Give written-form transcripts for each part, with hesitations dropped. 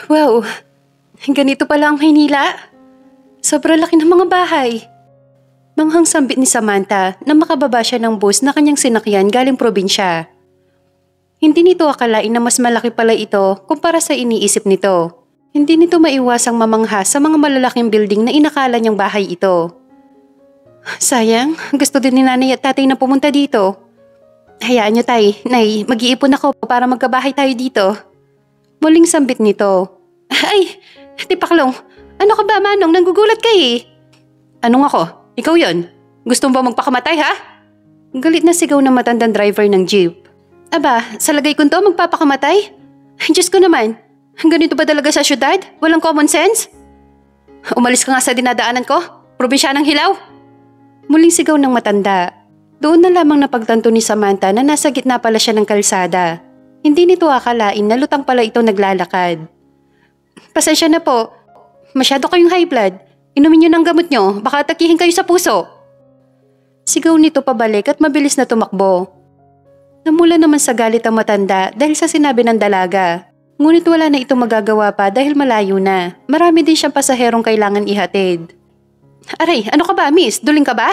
Wow, ganito pala ang Maynila. Sobrang laki ng mga bahay. Manghang sambit ni Samantha na makababa siya ng bus na kanyang sinakyan galing probinsya. Hindi nito akalain na mas malaki pala ito kumpara sa iniisip nito. Hindi nito maiwasang mamangha sa mga malalaking building na inakala niyang bahay ito. Sayang, gusto din ni nanay at tatay na pumunta dito. Hayaan niyo tay, nay, mag-iipon ako para magkabahay tayo dito. Muling sambit nito. Ay, Tipaklong, ano ka ba Manong, nanggugulat ka eh. Anong ako? Ikaw yon? Gusto mo ba magpakamatay ha? Galit na sigaw ng matandang driver ng jeep. Aba, sa lagay ko to magpapakamatay? Diyos ko naman, ganito ba talaga sa syudad? Walang common sense? Umalis ka nga sa dinadaanan ko, probinsyanang hilaw. Muling sigaw ng matanda. Doon na lamang napagtanto ni Samantha na nasa gitna pala siya ng kalsada. Hindi nito akalain na lutang pala ito naglalakad. Pasensya na po, masyado kayong high blood. Inumin niyo ng gamot niyo, baka atakihin kayo sa puso. Sigaw nito pabalik at mabilis na tumakbo. Namula naman sa galit ang matanda dahil sa sinabi ng dalaga. Ngunit wala na ito magagawa pa dahil malayo na. Marami din siyang pasaherong kailangan ihatid. Aray, ano ka ba miss? Duling ka ba?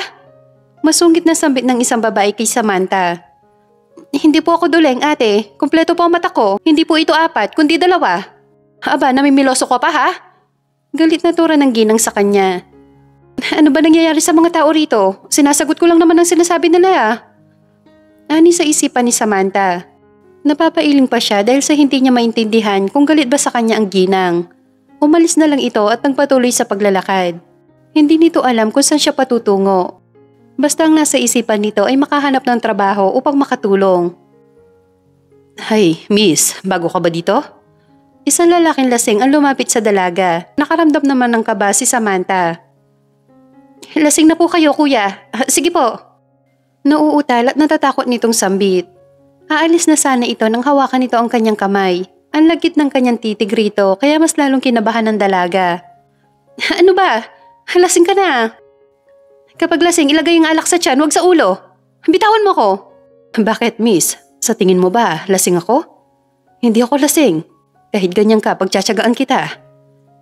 Masungit na sambit ng isang babae kay Samantha. Hindi po ako duling ate. Kumpleto po ang mata ko. Hindi po ito 4, kundi 2. Aba, namimiloso ko pa ha? Galit na tura ng ginang sa kanya. Ano ba nangyayari sa mga tao rito? Sinasagot ko lang naman ang sinasabi nila ah. Ani sa isipan ni Samantha. Napapailing pa siya dahil sa hindi niya maintindihan kung galit ba sa kanya ang ginang. Umalis na lang ito at nagpatuloy sa paglalakad. Hindi nito alam kung saan siya patutungo. Basta ang nasa isipan nito ay makahanap ng trabaho upang makatulong. Hay, miss, bago ka ba dito? Isang lalaking lasing ang lumapit sa dalaga. Nakaramdam naman ng kaba si Samantha. Lasing na po kayo kuya. Sige po. Nauutal at natatakot nitong sambit. Aalis na sana ito nang hawakan nito ang kanyang kamay. Ang lagkit ng kanyang titig rito kaya mas lalong kinabahan ng dalaga. Ano ba? Lasing ka na. Kapag lasing, ilagay ang alak sa tiyan, wag sa ulo. Bitawan mo ko. Bakit miss? Sa tingin mo ba, lasing ako? Hindi ako lasing. Kahit ganyan ka, pagtsatsagaan kita.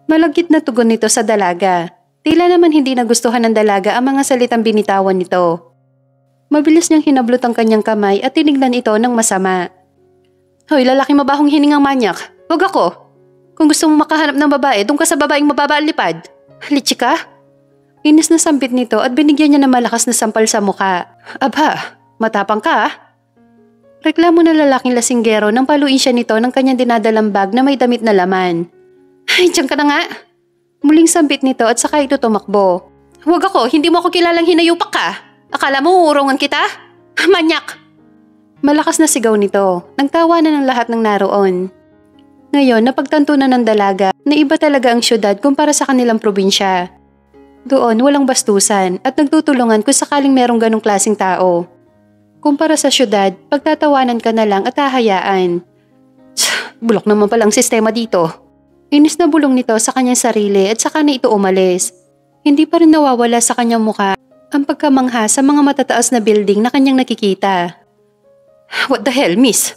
Malagkit na tugon nito sa dalaga. Tila naman hindi nagustuhan ng dalaga ang mga salitang binitawan nito. Mabilis niyang hinablot ang kanyang kamay at tinignan ito ng masama. Hoy, lalaki mabahong hiningang manyak. Huwag ako. Kung gusto mo makahanap ng babae, doon ka sa babaeng mababa ang lipad. Halitsi ka? Inis na sambit nito at binigyan niya ng malakas na sampal sa mukha. Aba, matapang ka ah. Reklamo na lalaking lasinggero nang paluin siya nito ng kanyang dinadalang bag na may damit na laman. Ay, diyan ka na nga. Muling sambit nito at saka ito tumakbo. Huwag ako, hindi mo ako kilalang hinayupak ka. Akala mo uurungan kita? Manyak! Malakas na sigaw nito. Nagtawanan ng lahat ng naroon. Ngayon, napagtanto na ng dalaga na iba talaga ang syudad kumpara sa kanilang probinsya. Doon, walang bastusan at nagtutulungan kung sakaling merong ganong klaseng tao. Kumpara sa syudad, pagtatawanan ka na lang at hahayaan. Bulok naman pala ang sistema dito. Inis na bulong nito sa kanyang sarili at saka na ito umalis. Hindi pa rin nawawala sa kanyang mukha ang pagkamangha sa mga matataas na building na kanyang nakikita. What the hell, miss?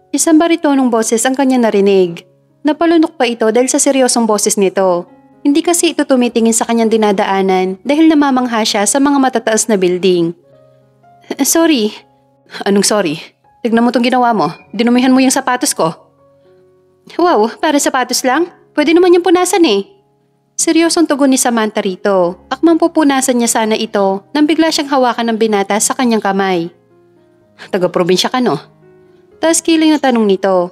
Isang baritonong boses ang kanyang narinig. Napalunok pa ito dahil sa seryosong boses nito. Hindi kasi ito tumitingin sa kanyang dinadaanan dahil namamangha siya sa mga matataas na building. Sorry. Anong sorry? Tignan mo itong ginawa mo. Dinumihan mo yung sapatos ko. Wow, para sapatos lang? Pwede naman yung punasan eh. Seryosong tugon ni Samantha rito. Akmang pupunasan niya sana ito nang bigla siyang hawakan ng binata sa kanyang kamay. Taga-probinsya ka no? Taas kiling na tanong nito.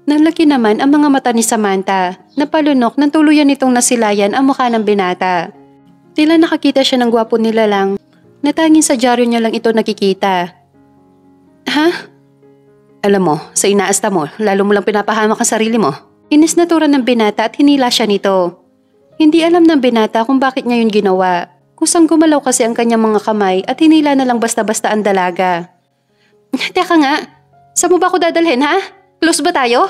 Nalaki naman ang mga mata ni Samantha. Napalunok nang tuluyan nitong nasilayan ang mukha ng binata. Tila nakakita siya ng gwapo nila lang. Natanging sa dyaryo niya lang ito nakikita. Ha? Alam mo, sa inaasta mo, lalo mo lang pinapahamak ang sarili mo. Inis na tura ng binata at hinila siya nito. Hindi alam ng binata kung bakit niya yun ginawa. Kusang gumalaw kasi ang kanyang mga kamay at hinila na lang basta-basta ang dalaga. Teka nga, saan mo ba ako dadalhin ha? Close ba tayo?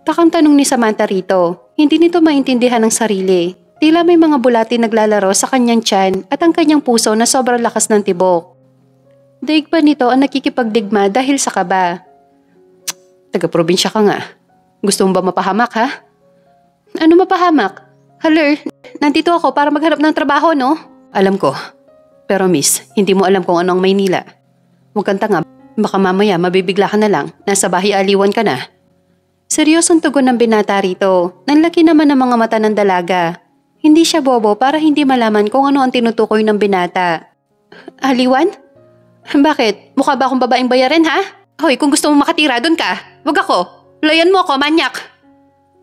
Takang tanong ni Samantha rito. Hindi nito maintindihan ang sarili. Tila may mga bulati naglalaro sa kanyang tiyan at ang kanyang puso na sobrang lakas ng tibok. Daig pa nito ang nakikipagdigma dahil sa kaba. Taga-probinsya ka nga. Gusto mo ba mapahamak, ha? Ano mapahamak? Haler, nandito ako para maghanap ng trabaho, no? Alam ko. Pero miss, hindi mo alam kung ano ang Maynila. Huwag kang tanga, baka mamaya mabibigla ka na lang, nasa bahay aliwan ka na. Seryosong tugon ng binata rito. Nanlaki naman ang mga mata ng dalaga. Hindi siya bobo para hindi malaman kung ano ang tinutukoy ng binata. Aliwan? Bakit? Mukha ba akong babaeng bayarin, ha? Hoy, kung gusto mo makatira, doon ka. Wag ako. Layan mo ako, manyak.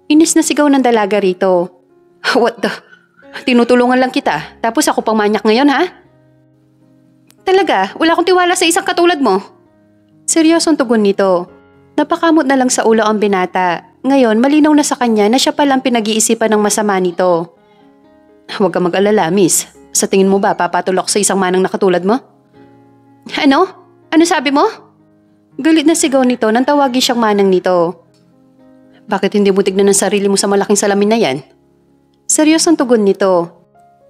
Inis na sigaw ng dalaga rito. What the? Tinutulungan lang kita, tapos ako pang manyak ngayon, ha? Talaga, wala akong tiwala sa isang katulad mo. Seryosong tugon nito. Napakamot na lang sa ulo ang binata. Ngayon, malinaw na sa kanya na siya palang pinag-iisipan ng masama nito. Huwag ka mag-alala, miss. Sa tingin mo ba papatulok sa isang manang nakatulad mo? Ano? Ano sabi mo? Galit na sigaw nito nang tawagin siyang manang nito. Bakit hindi mo tignan ang sarili mo sa malaking salamin na yan? Seryosong tugon nito.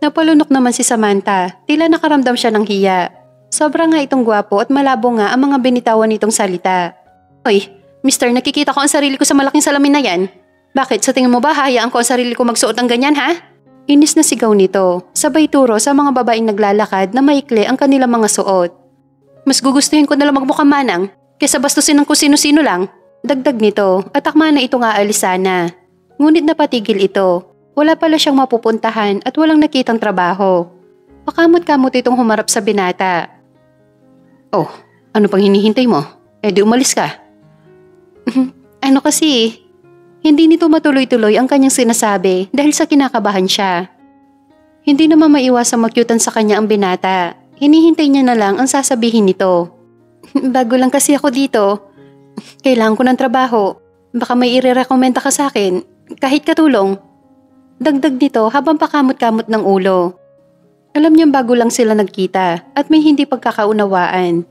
Napalunok naman si Samantha. Tila nakaramdam siya ng hiya. Sobra nga itong gwapo at malabo nga ang mga binitawan nitong salita. Hoy, mister, nakikita ko ang sarili ko sa malaking salamin na yan. Bakit? Sa tingin mo ba hayaan ko ang sarili ko magsuot ng ganyan, ha? Inis na sigaw nito. Sabay turo sa mga babaeng naglalakad na maikli ang kanilang mga suot. Mas gugustuhin ko nalang magmukhang manang kaysa bastusin ng kung sino-sino lang. Dagdag nito at akma na itong aalis sana. Ngunit napatigil ito. Wala pala siyang mapupuntahan at walang nakitang trabaho. Pakamot-kamot itong humarap sa binata. Oh, ano pang hinihintay mo? Di umalis ka. Ano kasi, hindi nito matuloy-tuloy ang kanyang sinasabi dahil sa kinakabahan siya. Hindi naman maiwasang makyutan sa kanya ang binata. Hinihintay niya na lang ang sasabihin nito. Bago lang kasi ako dito. Kailangan ko ng trabaho. Baka may irerekomenda ka sa akin, kahit katulong. Dagdag nito habang pakamot-kamot ng ulo. Alam niyang bago lang sila nagkita at may hindi pagkakaunawaan.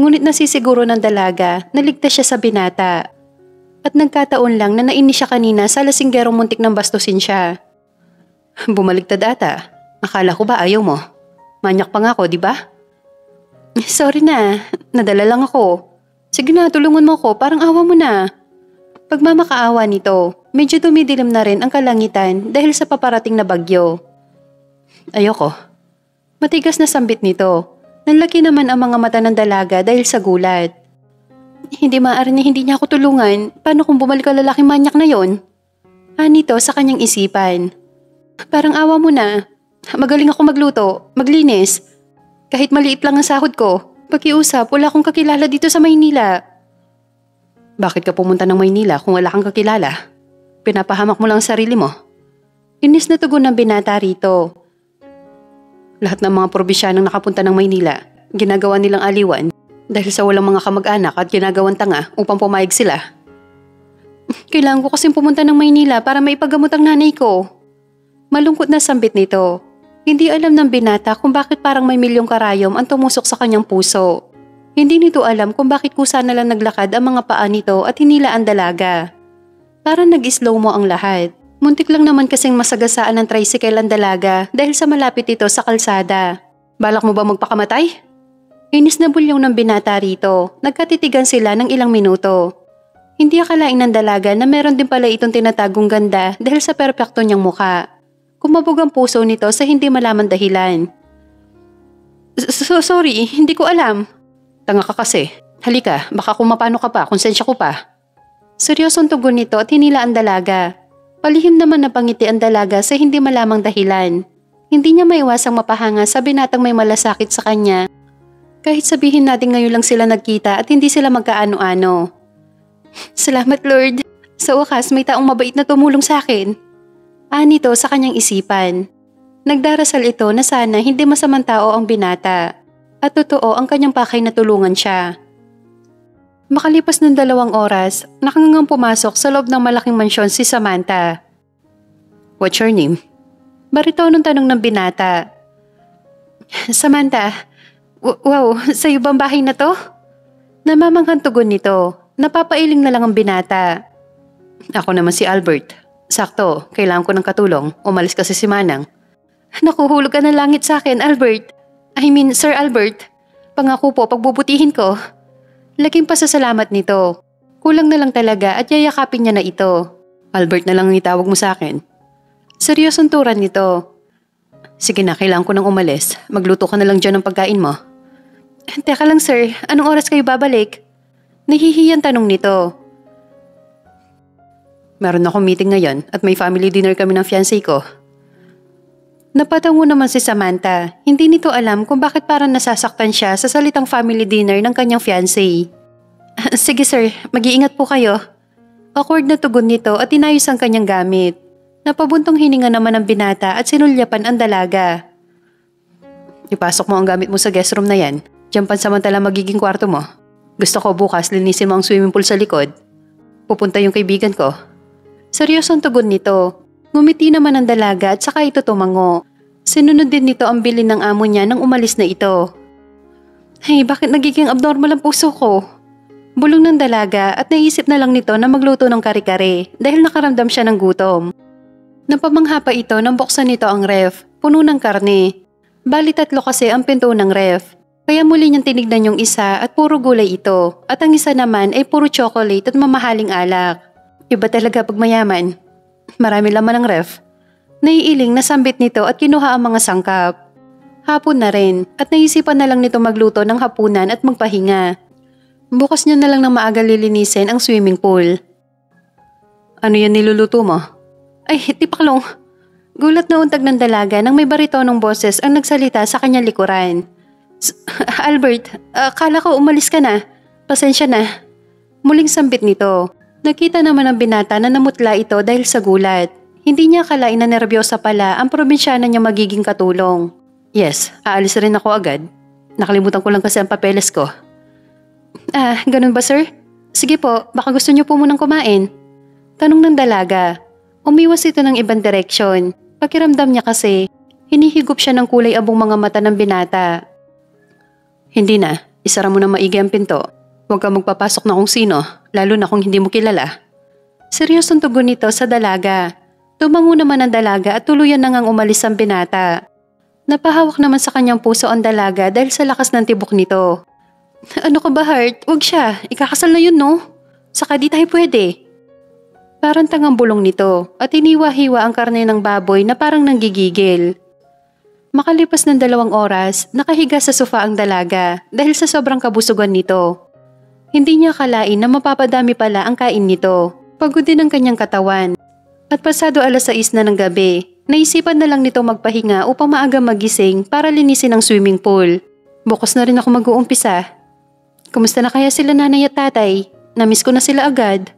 Ngunit nasisiguro ng dalaga na ligtas siya sa binata. At nagkataon lang na nainis siya kanina sa lasinggerong muntik ng bastusin siya. Bumaligtad ata. Akala ko ba ayaw mo? Manyak pa nga ako, di ba? Sorry na, nadala lang ako. Sige na, tulungan mo ko, parang awa mo na. Pagmamakaawa nito, medyo dumidilim na rin ang kalangitan dahil sa paparating na bagyo. Ayoko. Matigas na sambit nito. Nanlaki naman ang mga mata ng dalaga dahil sa gulat. Hindi maaari na hindi niya ako tulungan. Paano kung bumalik ang lalaking manyak na yon? Nito sa kanyang isipan. Parang awa mo na. Magaling ako magluto, maglinis. Kahit maliit lang ang sahod ko. Pakiusap, wala akong kakilala dito sa Maynila. Bakit ka pumunta ng Maynila kung wala kang kakilala? Pinapahamak mo lang ang sarili mo. Inis na tugon ng binata rito. Lahat ng mga probinsyanang nakapunta ng Maynila, ginagawa nilang aliwan dahil sa walang mga kamag-anak at ginagawang tanga upang pumayag sila. Kailangan ko kasing pumunta ng Maynila para maipagamot ang nanay ko. Malungkot na sambit nito. Hindi alam ng binata kung bakit parang may milyong karayom ang tumusok sa kanyang puso. Hindi nito alam kung bakit kusa na lang naglakad ang mga paa nito at hinila ang dalaga. Parang nag-slow mo ang lahat. Muntik lang naman kasing masagasaan ng tricycle ang dalaga dahil sa malapit ito sa kalsada. Balak mo ba magpakamatay? Inis na bulyong ng binata rito. Nagkatitigan sila ng ilang minuto. Hindi akalain ng dalaga na meron din pala itong tinatagong ganda dahil sa perpekto niyang mukha. Kumabog ang puso nito sa hindi malaman dahilan. Sorry, hindi ko alam. Tanga ka kasi. Halika, baka kung mapano ka pa, konsensya ko pa. Seryosong tugon nito at hinila ang dalaga. Palihim naman napangiti ang dalaga sa hindi malamang dahilan. Hindi niya maiwasang mapahanga sa binatang may malasakit sa kanya. Kahit sabihin natin ngayon lang sila nagkita at hindi sila magkaano-ano. Salamat Lord. Sa wakas may taong mabait na tumulong sa akin. Nito sa kanyang isipan. Nagdarasal ito na sana hindi masamang tao ang binata. At totoo ang kanyang pakay na tulungan siya. Makalipas ng 2 oras, nakangangang pumasok sa loob ng malaking mansyon si Samantha. What's your name? Baritonong tanong ng binata. Samantha, wow, sa'yo bang bahay na to? Namamanghang tugon nito. Napapailing na lang ang binata. Ako naman si Albert. Sakto, kailangan ko ng katulong. Umalis kasi si Manang. Nakuhulog ka ng langit sa akin, Albert. I mean, Sir Albert. Pangako po, pagbubutihin ko. Laking pasasalamat nito. Kulang na lang talaga at yayakapin niya na ito. Albert na lang ang itawag mo sa akin. Seryosong turan nito. Sige na, kailangan ko nang umalis. Magluto ka na lang dyan ng pagkain mo. Teka lang sir, anong oras kayo babalik? Nahihiyang tanong nito. Meron akong meeting ngayon at may family dinner kami ng fiancé ko. Napatango naman si Samantha. Hindi nito alam kung bakit parang nasasaktan siya sa salitang family dinner ng kanyang fiancé. Sige sir, mag-iingat po kayo. Awkward na tugon nito at inayos ang kanyang gamit. Napabuntong hininga naman ang binata at sinulyapan ang dalaga. Ipasok mo ang gamit mo sa guest room na yan. Diyan pansamantala magiging kwarto mo. Gusto ko bukas linisin mo ang swimming pool sa likod. Pupunta yung kaibigan ko. Seryosong tugon nito. Ngumiti naman ang dalaga at saka ito tumango. Sinunod din nito ang bilin ng amo niya nang umalis na ito. Hey, bakit nagiging abnormal ang puso ko? Bulong ng dalaga at naisip na lang nito na magluto ng kare-kare dahil nakaramdam siya ng gutom. Napamangha pa ito nang buksan nito ang ref, puno ng karne. Bali 3 kasi ang pinto ng ref. Kaya muli niyang tinignan yung isa at puro gulay ito at ang isa naman ay puro chocolate at mamahaling alak. Iba talaga pag mayaman. Marami laman ng ref. Naiiling na sambit nito at kinuha ang mga sangkap. Hapon na rin at naisipan na lang nito magluto ng hapunan at magpahinga. Bukas niya na lang ng maaga lilinisin ang swimming pool. Ano yan niluluto mo? Ay, tipaklong. Gulat na untag ng dalaga nang may baritonong boses ang nagsalita sa kanyang likuran. Albert, akala ko umalis ka na. Pasensya na. Muling sambit nito. Nakita naman ang binata na namutla ito dahil sa gulat. Hindi niya akalain na nervyosa pala ang probinsyana niya magiging katulong. Yes, aalis rin ako agad. Nakalimutan ko lang kasi ang papeles ko. Ganun ba sir? Sige po, baka gusto niyo po munang kumain. Tanong ng dalaga. Umiwas ito ng ibang direksyon. Pakiramdam niya kasi, hinihigop siya ng kulay abong mga mata ng binata. Hindi na, isara mo na maigi ang pinto. Huwag kang magpapasok na kung sino, lalo na kung hindi mo kilala. Seryosong tugon nito sa dalaga. Tumango naman ang dalaga at tuluyan na ngang umalis ang binata. Napahawak naman sa kanyang puso ang dalaga dahil sa lakas ng tibok nito. Ano ka ba Heart? Huwag siya, ikakasal na yun no? Saka di tayo pwede. Parang tangang bulong nito at iniwa-hiwa ang karne ng baboy na parang nanggigigil. Makalipas ng 2 oras, nakahiga sa sofa ang dalaga dahil sa sobrang kabusugan nito. Hindi niya akalain na mapapadami pala ang kain nito. Pagod din ang kanyang katawan. At pasado 6:00 na ng gabi, naisipan na lang nito magpahinga upang maaga magising para linisin ang swimming pool. Bukas na rin ako mag-uumpisa. Kumusta na kaya sila nanay at tatay? Namiss ko na sila agad.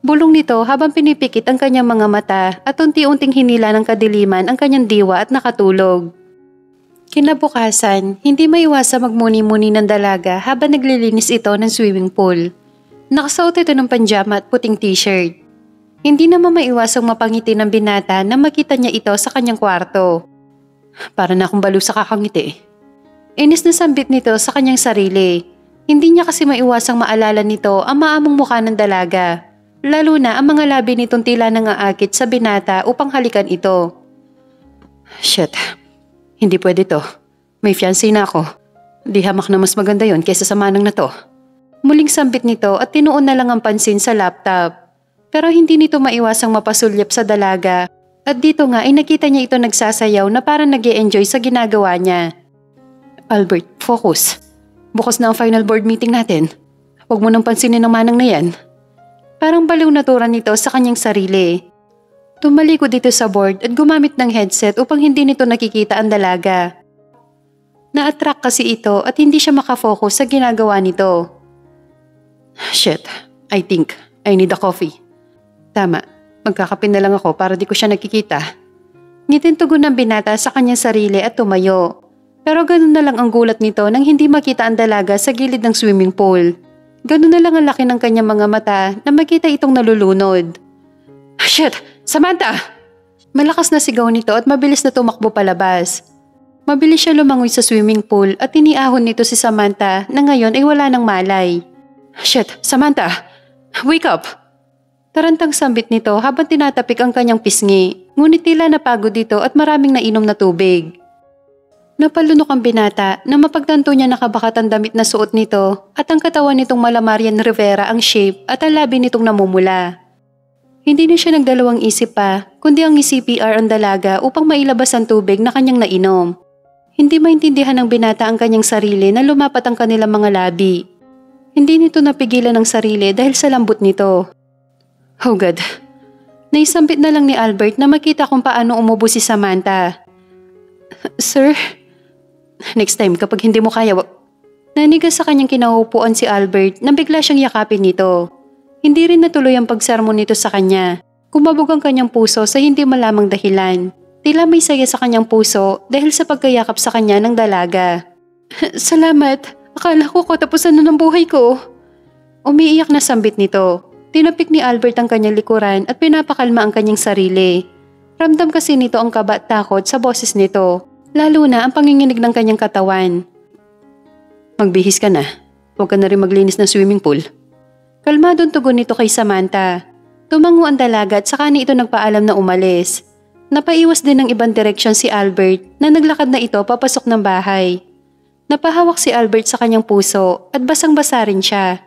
Bulong nito habang pinipikit ang kanyang mga mata at unti-unting hinila ng kadiliman ang kanyang diwa at nakatulog. Kinabukasan, hindi maiwasang magmuni-muni ng dalaga habang naglilinis ito ng swimming pool. Nakasuot ito ng panjama at puting t-shirt. Hindi naman maiwasang mapangiti ng binata na makita niya ito sa kanyang kwarto. Para na akong balo sa kakangiti. Inis na sambit nito sa kanyang sarili. Hindi niya kasi maiwasang maalala nito ang maamong mukha ng dalaga. Lalo na ang mga labi nitong tila nangaakit sa binata upang halikan ito. Shit. Hindi pwede to. May fiancé na ako. Di hamak na mas maganda yon kaysa sa manang na to. Muling sambit nito at tinuon na lang ang pansin sa laptop. Pero hindi nito maiwasang mapasulyap sa dalaga. At dito nga ay nakita niya ito nagsasayaw na parang nag-e-enjoy sa ginagawa niya. Albert, focus. Bukas na ang final board meeting natin. Huwag mo nang pansinin ang manang na yan. Parang baliw na turan nito sa kanyang sarili. Tumalikod dito sa board at gumamit ng headset upang hindi nito nakikita ang dalaga. Na-attract kasi ito at hindi siya makafocus sa ginagawa nito. Shit, I think I need a coffee. Tama, magkakape na lang ako para di ko siya nakikita. Ngiting tugon ng binata sa kanyang sarili at tumayo. Pero ganun na lang ang gulat nito nang hindi makita ang dalaga sa gilid ng swimming pool. Ganun na lang ang laki ng kanyang mga mata na makita itong nalulunod. Shit! Samantha! Malakas na sigaw nito at mabilis na tumakbo palabas. Mabilis siya lumangoy sa swimming pool at tiniahon nito si Samantha na ngayon ay wala ng malay. Shit! Samantha! Wake up! Tarantang sambit nito habang tinatapik ang kanyang pisngi, ngunit tila napagod dito at maraming nainom na tubig. Napalunok ang binata na mapagtanto niya nakabakat ang damit na suot nito at ang katawan nitong mala Marian Rivera ang shape at ang labi nitong namumula. Hindi na siya nagdalawang isip pa kundi ang i-CPR ang dalaga upang mailabas ang tubig na kanyang nainom. Hindi maintindihan ng binata ang kanyang sarili na lumapat ang kanilang mga labi. Hindi nito napigilan ang sarili dahil sa lambot nito. Oh God! Naisambit na lang ni Albert na makita kung paano umubo si Samantha. Sir? Next time kapag hindi mo kaya, nanigas sa kanyang kinaupuan si Albert na bigla siyang yakapin nito. Hindi rin natuloy ang pagsermon nito sa kanya. Kumabog ang kanyang puso sa hindi malamang dahilan. Tila may saya sa kanyang puso dahil sa pagkayakap sa kanya ng dalaga. Salamat. Akala ko katapusan na ng buhay ko. Umiiyak na sambit nito. Tinapik ni Albert ang kanyang likuran at pinapakalma ang kanyang sarili. Ramdam kasi nito ang kaba at takot sa boses nito. Lalo na ang panginginig ng kanyang katawan. Magbihis ka na. Huwag ka na rin maglinis ng swimming pool. Kalmadong tugon nito kay Samantha. Tumango ang dalaga at saka ni ito nagpaalam na umalis. Napaiwas din ng ibang direksyon si Albert na naglakad na ito papasok ng bahay. Napahawak si Albert sa kanyang puso at basang-basa rin siya.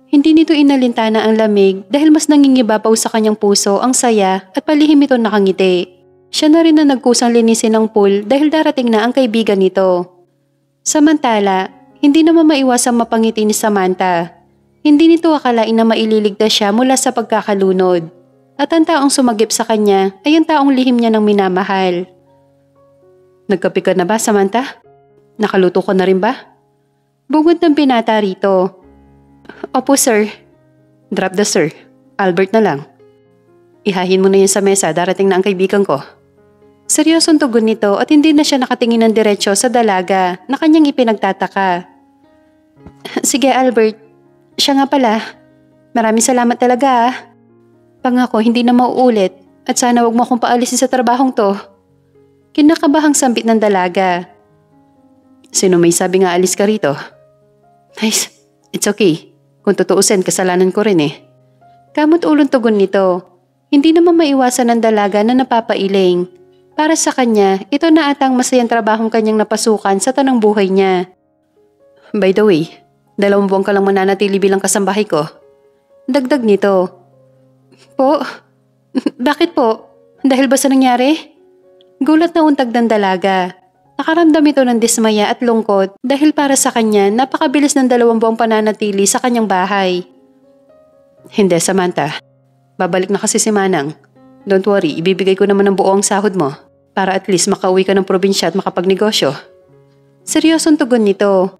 Hindi nito inalintana ang lamig dahil mas nangingibabaw sa kanyang puso ang saya at palihim ito nakangiti. Siya na rin na nagkusang linisin ng pool dahil darating na ang kaibigan nito. Samantala, hindi naman maiwasang mapangiti ni Samantha. Hindi nito akalain na maililigtas siya mula sa pagkakalunod. At ang taong sumagip sa kanya ay ang taong lihim niya ng minamahal. Nagkape ka na ba, Samantha? Nakaluto ka na rin ba? Bungod ng binata rito. Opo, sir. Drop the sir. Albert na lang. Ihahin mo na yan sa mesa, darating na ang kaibigan ko. Seryosong tugon nito at hindi na siya nakatingin ng diretsyo sa dalaga na kanyang ipinagtataka. Sige, Albert. Siya nga pala. Maraming salamat talaga. Pangako hindi na mauulit at sana wag mo akong paalisin sa trabahong to. Kinakabahang sambit ng dalaga. Sino may sabi nga alis ka rito? Nice. It's okay. Kung tutuusin, kasalanan ko rin eh. Kamot ulong tugon nito. Hindi naman maiwasan ng dalaga na napapailing. Para sa kanya, ito na atang masayang trabahong kanyang napasukan sa tanang buhay niya. By the way, 2 buwan ka lang mananatili bilang kasambahay ko. Dagdag nito. Po? Bakit po? Dahil ba sa nangyari? Gulat na untag ng dalaga. Nakaramdam ito ng dismaya at lungkot dahil para sa kanya napakabilis ng 2 buwang pananatili sa kanyang bahay. Hindi, Samantha. Babalik na kasi si Manang. Don't worry, ibibigay ko naman ang buo ang sahod mo para at least makauwi ka ng probinsya at makapagnegosyo. Seryosong tugon nito.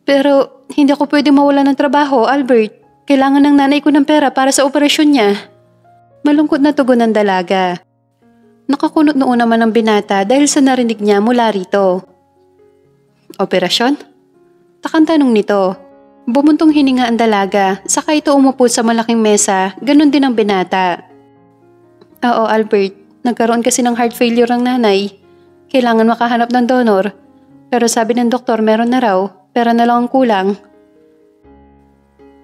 Pero hindi ako pwedeng mawala ng trabaho, Albert. Kailangan ng nanay ko ng pera para sa operasyon niya. Malungkot na tugon ng dalaga. Nakakunot noon naman ang binata dahil sa narinig niya mula rito. Operasyon? Takang tanong nito. Bumuntong hininga ang dalaga, saka ito umupo sa malaking mesa, ganun din ang binata. Oo, Albert. Nagkaroon kasi ng heart failure ang nanay. Kailangan makahanap ng donor. Pero sabi ng doktor meron na raw, pera na lang ang kulang.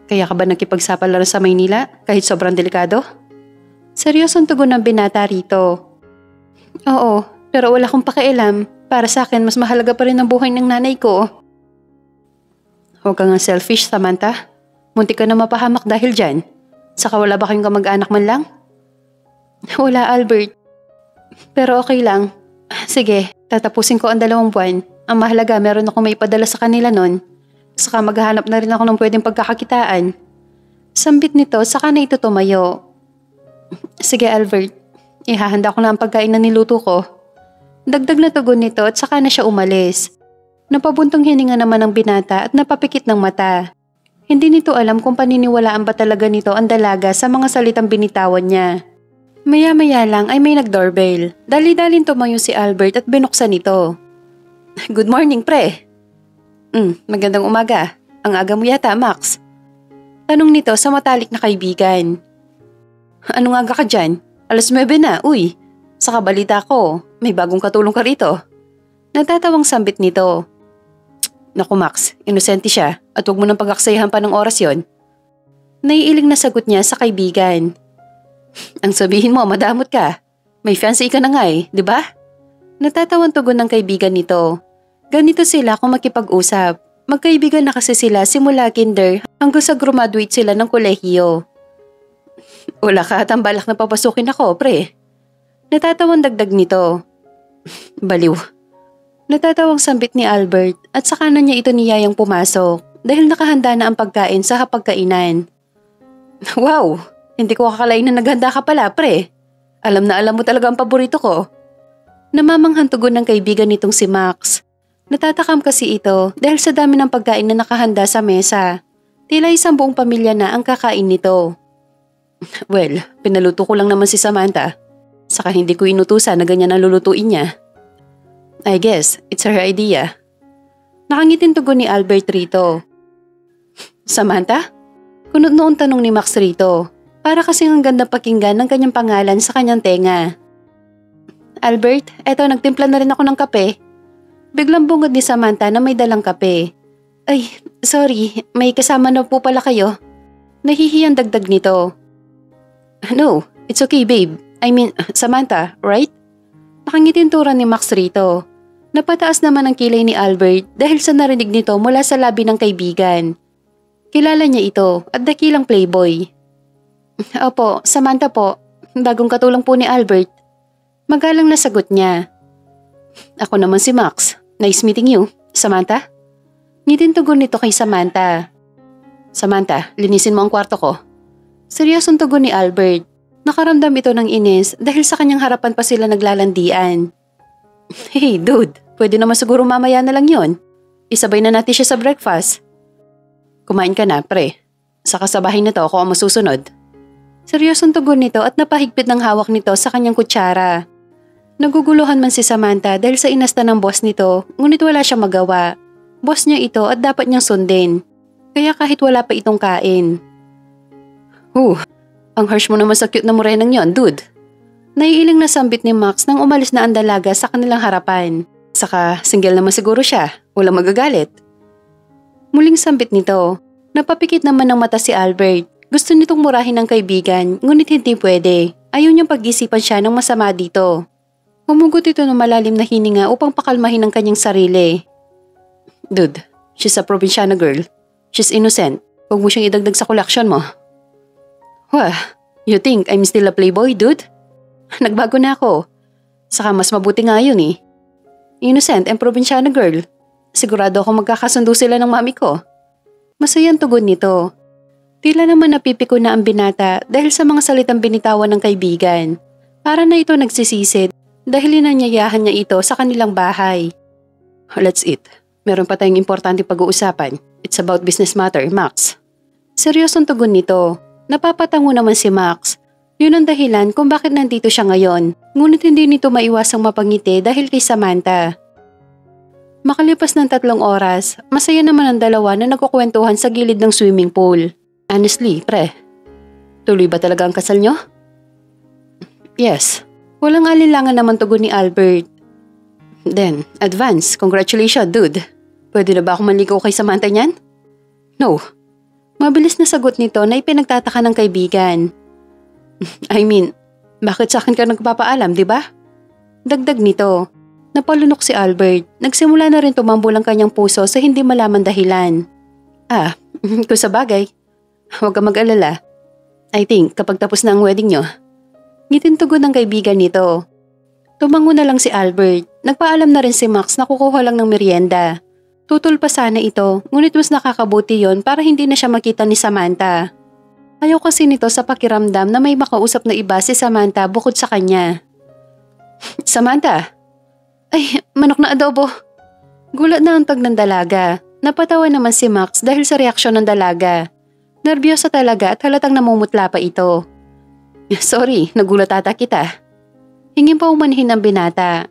Kaya ka ba nakipagsapalaran sa Maynila kahit sobrang delikado? Seryosong tugon ng binata rito. Oo, pero wala akong pakialam. Para sa akin, mas mahalaga pa rin ang buhay ng nanay ko. Huwag ka nga selfish, Samantha. Muntik ka na mapahamak dahil dyan. Saka wala ba kayong kamag-anak man lang? Wala, Albert. Pero okay lang. Sige, tatapusin ko ang 2 buwan. Ang mahalaga, meron akong maipadala sa kanila nun. Saka maghahanap na rin ako ng pwedeng pagkakakitaan. Sambit nito, saka na ito tumayo. Sige, Albert. Ihahanda ko na ang pagkain na niluto ko. Dagdag na tugon nito at saka na siya umalis. Napabuntong hininga naman ang binata at napapikit ng mata. Hindi nito alam kung paniniwalaan ba talaga nito ang dalaga sa mga salitang binitawan niya. Maya-maya lang ay may nag-doorbell. Dali-dalin tumayo si Albert at binuksan ito. Good morning, pre. Magandang umaga. Ang aga mo yata, Max. Tanong nito sa matalik na kaibigan. Anong aga ka dyan? 9:00 na, uy. Sa kabalita ko, may bagong katulong ka rito. Natatawang sambit nito. Naku Max, inosente siya at huwag mo nang pag-aksayahan pa ng oras yon. Naiiling na sagot niya sa kaibigan. Ang sabihin mo, madamot ka. May fiancé ka na nga eh, di ba? Natatawang tugon ng kaibigan nito. Ganito sila kung makipag-usap. Magkaibigan na kasi sila simula kinder hanggang sa graduate sila ng kolehiyo. Wala ka atang balak na papasukin ako, pre. Natatawang dagdag nito. Baliw. Natatawang sambit ni Albert at saka na niya ito niyayang pumasok dahil nakahanda na ang pagkain sa hapagkainan. Wow! Hindi ko akalain na naghanda ka pala, pre. Alam na alam mo talaga ang paborito ko. Namamanghang tugon ng kaibigan nitong si Max. Natatakam kasi ito dahil sa dami ng pagkain na nakahanda sa mesa. Tila isang buong pamilya na ang kakain nito. Well, pinaluto ko lang naman si Samantha. Saka hindi ko inutusan na ganyan ang lulutuin niya. I guess, it's her idea. Nakangitin tugon ni Albert rito. Samantha? Kunot noong tanong ni Max rito. Para kasing ang ganda pakinggan ng kanyang pangalan sa kanyang tenga. Albert, eto nagtimpla na rin ako ng kape. Biglang bungad ni Samantha na may dalang kape. Ay, sorry, may kasama na po pala kayo. Nahihiyang dagdag nito. No, it's okay babe. I mean, Samantha, right? Nakangitin turan ni Max rito. Napataas naman ang kilay ni Albert dahil sa narinig nito mula sa labi ng kaibigan. Kilala niya ito at dakilang playboy. Opo, Samantha po. Bagong katulang po ni Albert. Magalang na sagot niya. Ako naman si Max. Nice meeting you, Samantha. Ngitin tugon nito kay Samantha. Samantha, linisin mo ang kwarto ko. Seryosong tugon ni Albert. Nakaramdam ito ng inis dahil sa kanyang harapan pa sila naglalandian. Hey dude, pwede naman siguro mamaya na lang yon. Isabay na natin siya sa breakfast. Kumain ka na, pre. Sa kasabahay na to ako ang masusunod. Seryosong tugon nito at napahigpit ng hawak nito sa kanyang kutsara. Naguguluhan man si Samantha dahil sa inasta ng boss nito, ngunit wala siyang magawa. Boss niya ito at dapat niyang sundin. Kaya kahit wala pa itong kain. Ang harsh mo naman sa cute na morenang yon, dude. Naiiling na sambit ni Max nang umalis na ang dalaga sa kanilang harapan. Saka single naman siguro siya, walang magagalit. Muling sambit nito. Napapikit naman ng mata si Albert. Gusto nitong murahin ng kaibigan, ngunit hindi pwede. Ayaw niyang pag-isipan siya ng masama dito. Humugot ito ng malalim na hininga upang pakalmahin ang kanyang sarili. Dude, she's a probinsyana girl. She's innocent. Huwag mo siyang idagdag sa koleksyon mo. Wah, you think I'm still a playboy, dude? Nagbago na ako. Saka mas mabuti nga yun eh. Innocent and probinsyana girl. Sigurado ako magkakasundo sila ng mami ko. Masayang tugon nito. Tila naman napipiko na ang binata dahil sa mga salitang binitawan ng kaibigan. Para na ito nagsisisid dahil inanyayahan niya ito sa kanilang bahay. Let's eat. Meron pa tayong importante pag-uusapan. It's about business matter, Max. Seryosong tugon nito. Napapatango naman si Max. Yun ang dahilan kung bakit nandito siya ngayon. Ngunit hindi nito maiwasang mapangiti dahil kay Samantha. Makalipas ng 3 oras, masaya naman ang dalawa na nagkukwentuhan sa gilid ng swimming pool. Honestly, pre, tuloy ba talaga ang kasal nyo? Yes. Walang alinlangan naman tugon ni Albert. Then, advance, congratulations, dude. Pwede na ba ako manligaw kay Samantha niyan? No. Mabilis na sagot nito na ipinagtataka ng kaibigan. I mean, bakit sa akin ka nagpapaalam, di ba? Dagdag nito. Napalunok si Albert. Nagsimula na rin tumambol ang kanyang puso sa hindi malaman dahilan. Kung sa bagay, huwag ka mag-alala. I think kapag tapos na ang wedding nyo. Ngitin tugon ng kaibigan nito. Tumango na lang si Albert. Nagpaalam na rin si Max na kukuha lang ng merienda. Tutol pa sana ito, ngunit mas nakakabuti yon para hindi na siya makita ni Samantha. Ayaw kasi nito sa pakiramdam na may makausap na iba si Samantha bukod sa kanya. Samantha! Ay, manok na adobo! Gulat na ang tag ng dalaga. Napatawa naman si Max dahil sa reaksyon ng dalaga. Nerbiyosa talaga at halatang namumutla pa ito. Sorry, nagulat ata kita. Hingin pa umanhin ng binata.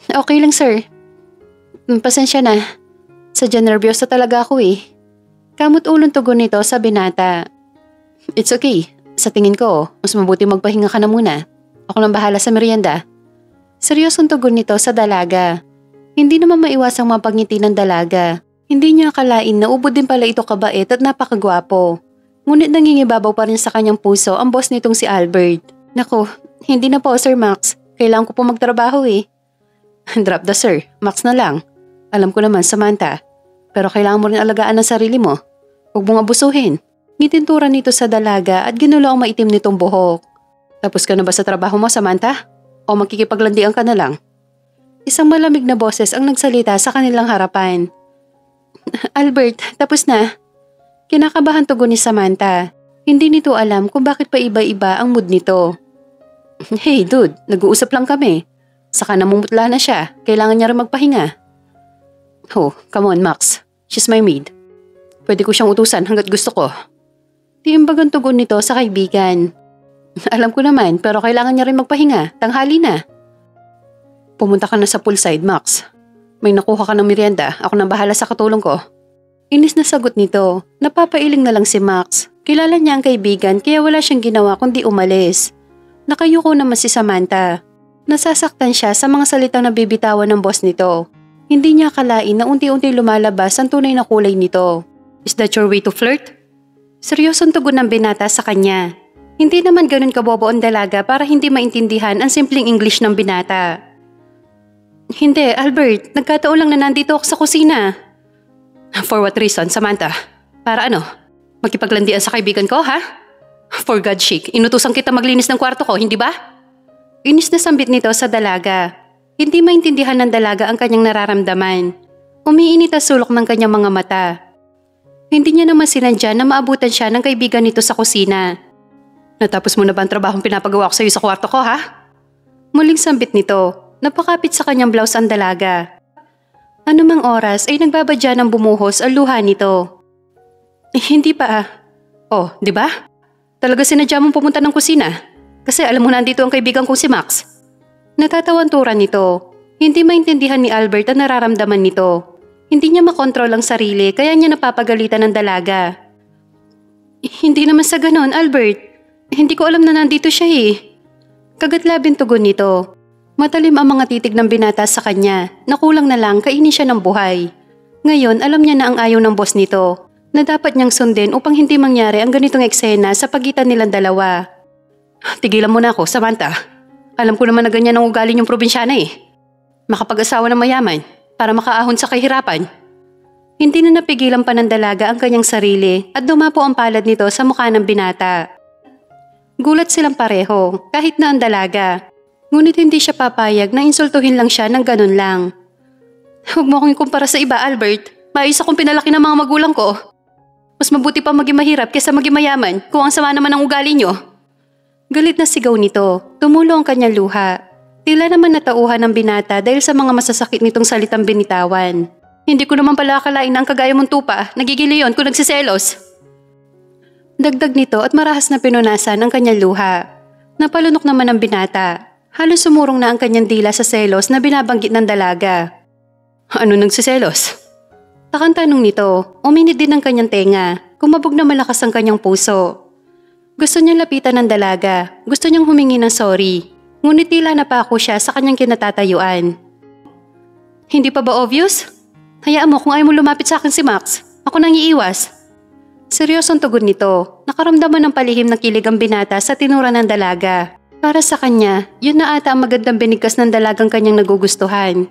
Okay lang sir. Pasensya na. Sadya nerbiyosa talaga ako eh. Kamot ulong tugon nito sa binata. It's okay. Sa tingin ko, mas mabuti magpahinga ka na muna. Ako nang bahala sa merienda. Seryosong tugon nito sa dalaga. Hindi naman maiwasang mapagngiti ng dalaga. Hindi niya akalain na ubod din pala ito kabait at napakagwapo. Ngunit nangingibabaw pa rin sa kanyang puso ang boss nitong si Albert. Naku, hindi na po Sir Max. Kailangan ko po magtrabaho eh. Drop the sir, Max na lang. Alam ko naman, Samantha. Pero kailangan mo rin alagaan ang sarili mo. Huwag mong abusuhin. Ngitintura nito sa dalaga at ginulo ang maitim nitong buhok. Tapos ka na ba sa trabaho mo, Samantha? O makikipaglandian ka na lang? Isang malamig na boses ang nagsalita sa kanilang harapan. Albert, tapos na. Kinakabahan tugon ni Samantha. Hindi nito alam kung bakit pa iba-iba ang mood nito. Hey dude, nag-uusap lang kami. Saka namumutla na siya. Kailangan niya rin magpahinga. Oh, come on Max. She's my maid. Pwede ko siyang utusan hanggat gusto ko. Tiimbagang tugon nito sa kaibigan. Alam ko naman, pero kailangan niya rin magpahinga. Tanghali na. Pumunta ka na sa poolside, Max. May nakuha ka ng merienda. Ako nang bahala sa katulong ko. Inis na sagot nito. Napapailing na lang si Max. Kilala niya ang kaibigan kaya wala siyang ginawa kundi umalis. Nakayuko naman si Samantha. Nasasaktan siya sa mga salitang nabibitawan ng boss nito. Hindi niya akalain na unti-unti lumalabas ang tunay na kulay nito. Is that your way to flirt? Seryosong tugon ng binata sa kanya. Hindi naman ganun kabobo ang dalaga para hindi maintindihan ang simpleng English ng binata. Hindi, Albert. Nagkataon lang na nandito ako sa kusina. For what reason, Samantha? Para ano? Magkipaglandian sa kaibigan ko, ha? For God's sake, inutusan kita maglinis ng kwarto ko, hindi ba? Inis na sambit nito sa dalaga. Hindi maintindihan ng dalaga ang kanyang nararamdaman. Umiinit ang sulok ng kanyang mga mata. Hindi niya naman sinadya na maabutan siya ng kaibigan nito sa kusina. Natapos mo na ba ang trabahong pinapagawa ko sa iyo sa kwarto ko, ha? Muling sambit nito. Napakapit sa kanyang blouse ang dalaga. Anumang oras ay nagbabadya ng bumuhos ang luha nito. Hindi pa ah. Oh, di ba? Talaga sinadya mong pumunta ng kusina. Kasi alam mo nandito ang kaibigan kong si Max. Natatawanturan nito. Hindi maintindihan ni Albert ang nararamdaman nito. Hindi niya makontrol ang sarili kaya niya napapagalitan ng dalaga. Hindi naman sa ganon, Albert. Hindi ko alam na nandito siya eh. Kagatlabing tugon nito. Matalim ang mga titig ng binata sa kanya na kulang na lang kainin siya ng buhay. Ngayon alam niya na ang ayaw ng boss nito na dapat niyang sundin upang hindi mangyari ang ganitong eksena sa pagitan nilang dalawa. Tigilan mo na ako, Samantha. Alam ko naman na ganyan ang ugali niyong probinsyana eh. Makapag-asawa ng mayaman para makaahon sa kahirapan. Hindi na napigilan pa ng dalaga ang kanyang sarili at dumapo ang palad nito sa mukha ng binata. Gulat silang pareho kahit na ang dalaga. Ngunit hindi siya papayag na insultuhin lang siya ng ganun lang. Huwag mo akong ikumpara sa iba, Albert. Maayos akong pinalaki ng mga magulang ko. Mas mabuti pa maging mahirap kaysa maging mayaman kung ang sama naman ang ugali niyo. Galit na sigaw nito. Tumulo ang kanyang luha. Tila naman natauhan ng binata dahil sa mga masasakit nitong salitang binitawan. Hindi ko naman pala akalain na ang kagaya mong tupa. Nagigili yon kung nagsiselos. Dagdag nito at marahas na pinunasan ang kanyang luha. Napalunok naman ang binata. Halos sumurong na ang kanyang dila sa selos na binabanggit ng dalaga. Ano nagsiselos? Takang tanong nito, uminit din ang kanyang tenga. Kumabog na malakas ang kanyang puso. Gusto niyang lapitan ng dalaga. Gusto niyang humingi ng sorry. Ngunit tila napako siya sa kanyang kinatatayuan. Hindi pa ba obvious? Hayaan mo kung ayaw mo lumapit sa akin si Max. Ako nang iiwas. Seryosong tugon nito. Nakaramdaman ng palihim ng kilig ang binata sa tinura ng dalaga. Para sa kanya, yun na ata ang magandang binigkas ng dalagang kanyang nagugustuhan.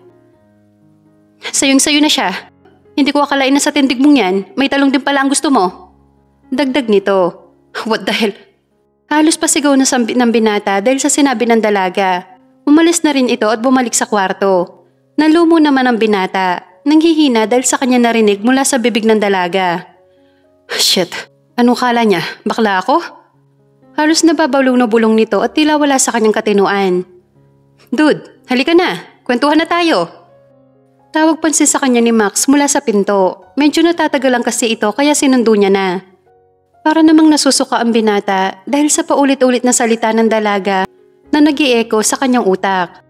Sayong-sayo na siya. Hindi ko akalain na sa tindig mong yan, may talong din pala ang gusto mo. Dagdag nito. What the hell? Halos pasigaw na sambit ng binata dahil sa sinabi ng dalaga. Umalis na rin ito at bumalik sa kwarto. Nalumo naman ang binata. Nanghihina dahil sa kanya narinig mula sa bibig ng dalaga. Shit, anong kala niya? Bakla ako? Halos nababulong na bulong nito at tila wala sa kanyang katinuan. Dude, halika na. Kwentuhan na tayo. Tawag pansin sa kanya ni Max mula sa pinto. Medyo natatagalan kasi ito kaya sinundo niya na. Para namang nasusuka ang binata dahil sa paulit-ulit na salita ng dalaga na nag-i-echo sa kanyang utak.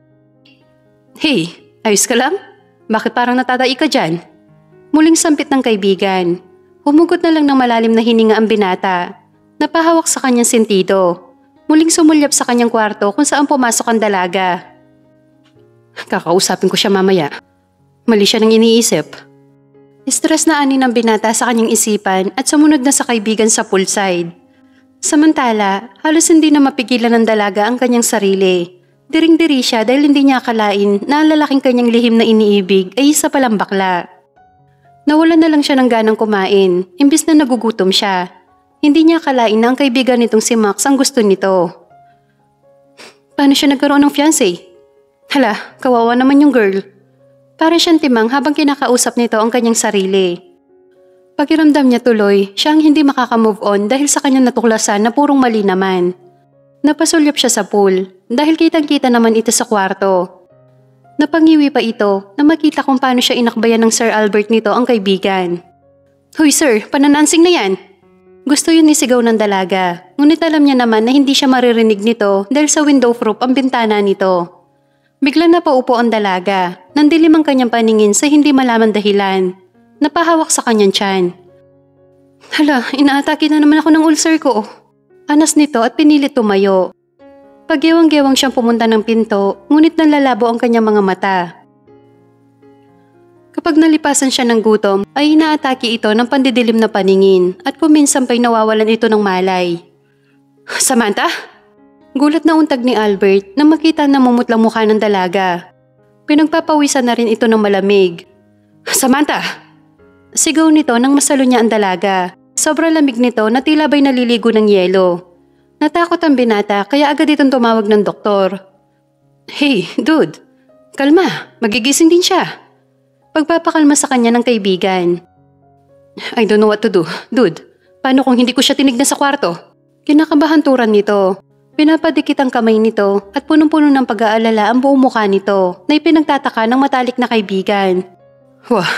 Hey, ayos ka lang? Bakit parang natatay ka dyan? Muling sampit ng kaibigan. Humugot na lang ng malalim na hininga ang binata. Napahawak sa kanyang sentido. Muling sumulyap sa kanyang kwarto kung saan pumasok ang dalaga. Kakausapin ko siya mamaya. Mali siya nang iniisip. Stress na ani ng binata sa kanyang isipan at sumunod na sa kaibigan sa poolside. Samantala, halos hindi na mapigilan ng dalaga ang kanyang sarili Diring-diri siya dahil hindi niya akalain na ang lalaking kanyang lihim na iniibig ay isa palang bakla. Nawalan na lang siya ng ganang kumain, imbis na nagugutom siya. Hindi niya akalain na ang kaibigan nitong si Max ang gusto nito. Paano siya nagkaroon ng fiancé? Hala, kawawa naman yung girl. Para siyang timang habang kinakausap nito ang kanyang sarili. Pakiramdam niya tuloy, siya ang hindi makaka-move on dahil sa kanyang natuklasan na purong mali naman. Napasulyap siya sa pool dahil kitang-kita naman ito sa kwarto. Napangiwi pa ito na makita kung paano siya inakbayan ng Sir Albert nito ang kaibigan. Hoy sir, pananansing na yan! Gusto yun isigaw ng dalaga, ngunit alam niya naman na hindi siya maririnig nito dahil sa window-proof ang bintana nito. Bigla na paupo ang dalaga, nandilim ang kanyang paningin sa hindi malaman dahilan. Napahawak sa kanyang tiyan. Hala, inaatake na naman ako ng ulcer ko. Anas nito at pinilit tumayo. Pagyewang-gewang siyang pumunta ng pinto, ngunit nanlalabo ang kanyang mga mata. Kapag nalipasan siya ng gutom, ay inaatake ito ng pandidilim na paningin at kuminsan pa'y nawawalan ito ng malay. Samantha? Gulat na untag ni Albert na makita na namumutlang mukha ng dalaga. Pinagpapawisan na rin ito ng malamig. Samantha! Sigaw nito nang masalo niya ang dalaga. Sobrang lamig nito na tila ba'y naliligo ng yelo. Natakot ang binata kaya agad itong tumawag ng doktor. Hey, dude! Kalma, magigising din siya. Pagpapakalma sa kanya ng kaibigan. I don't know what to do. Dude, paano kung hindi ko siya tinignan sa kwarto? Kinakabahanturan nito. Pinapadikit ang kamay nito at punong-puno ng pag-aalala ang buong mukha nito na ipinagtataka ng matalik na kaibigan. Wah,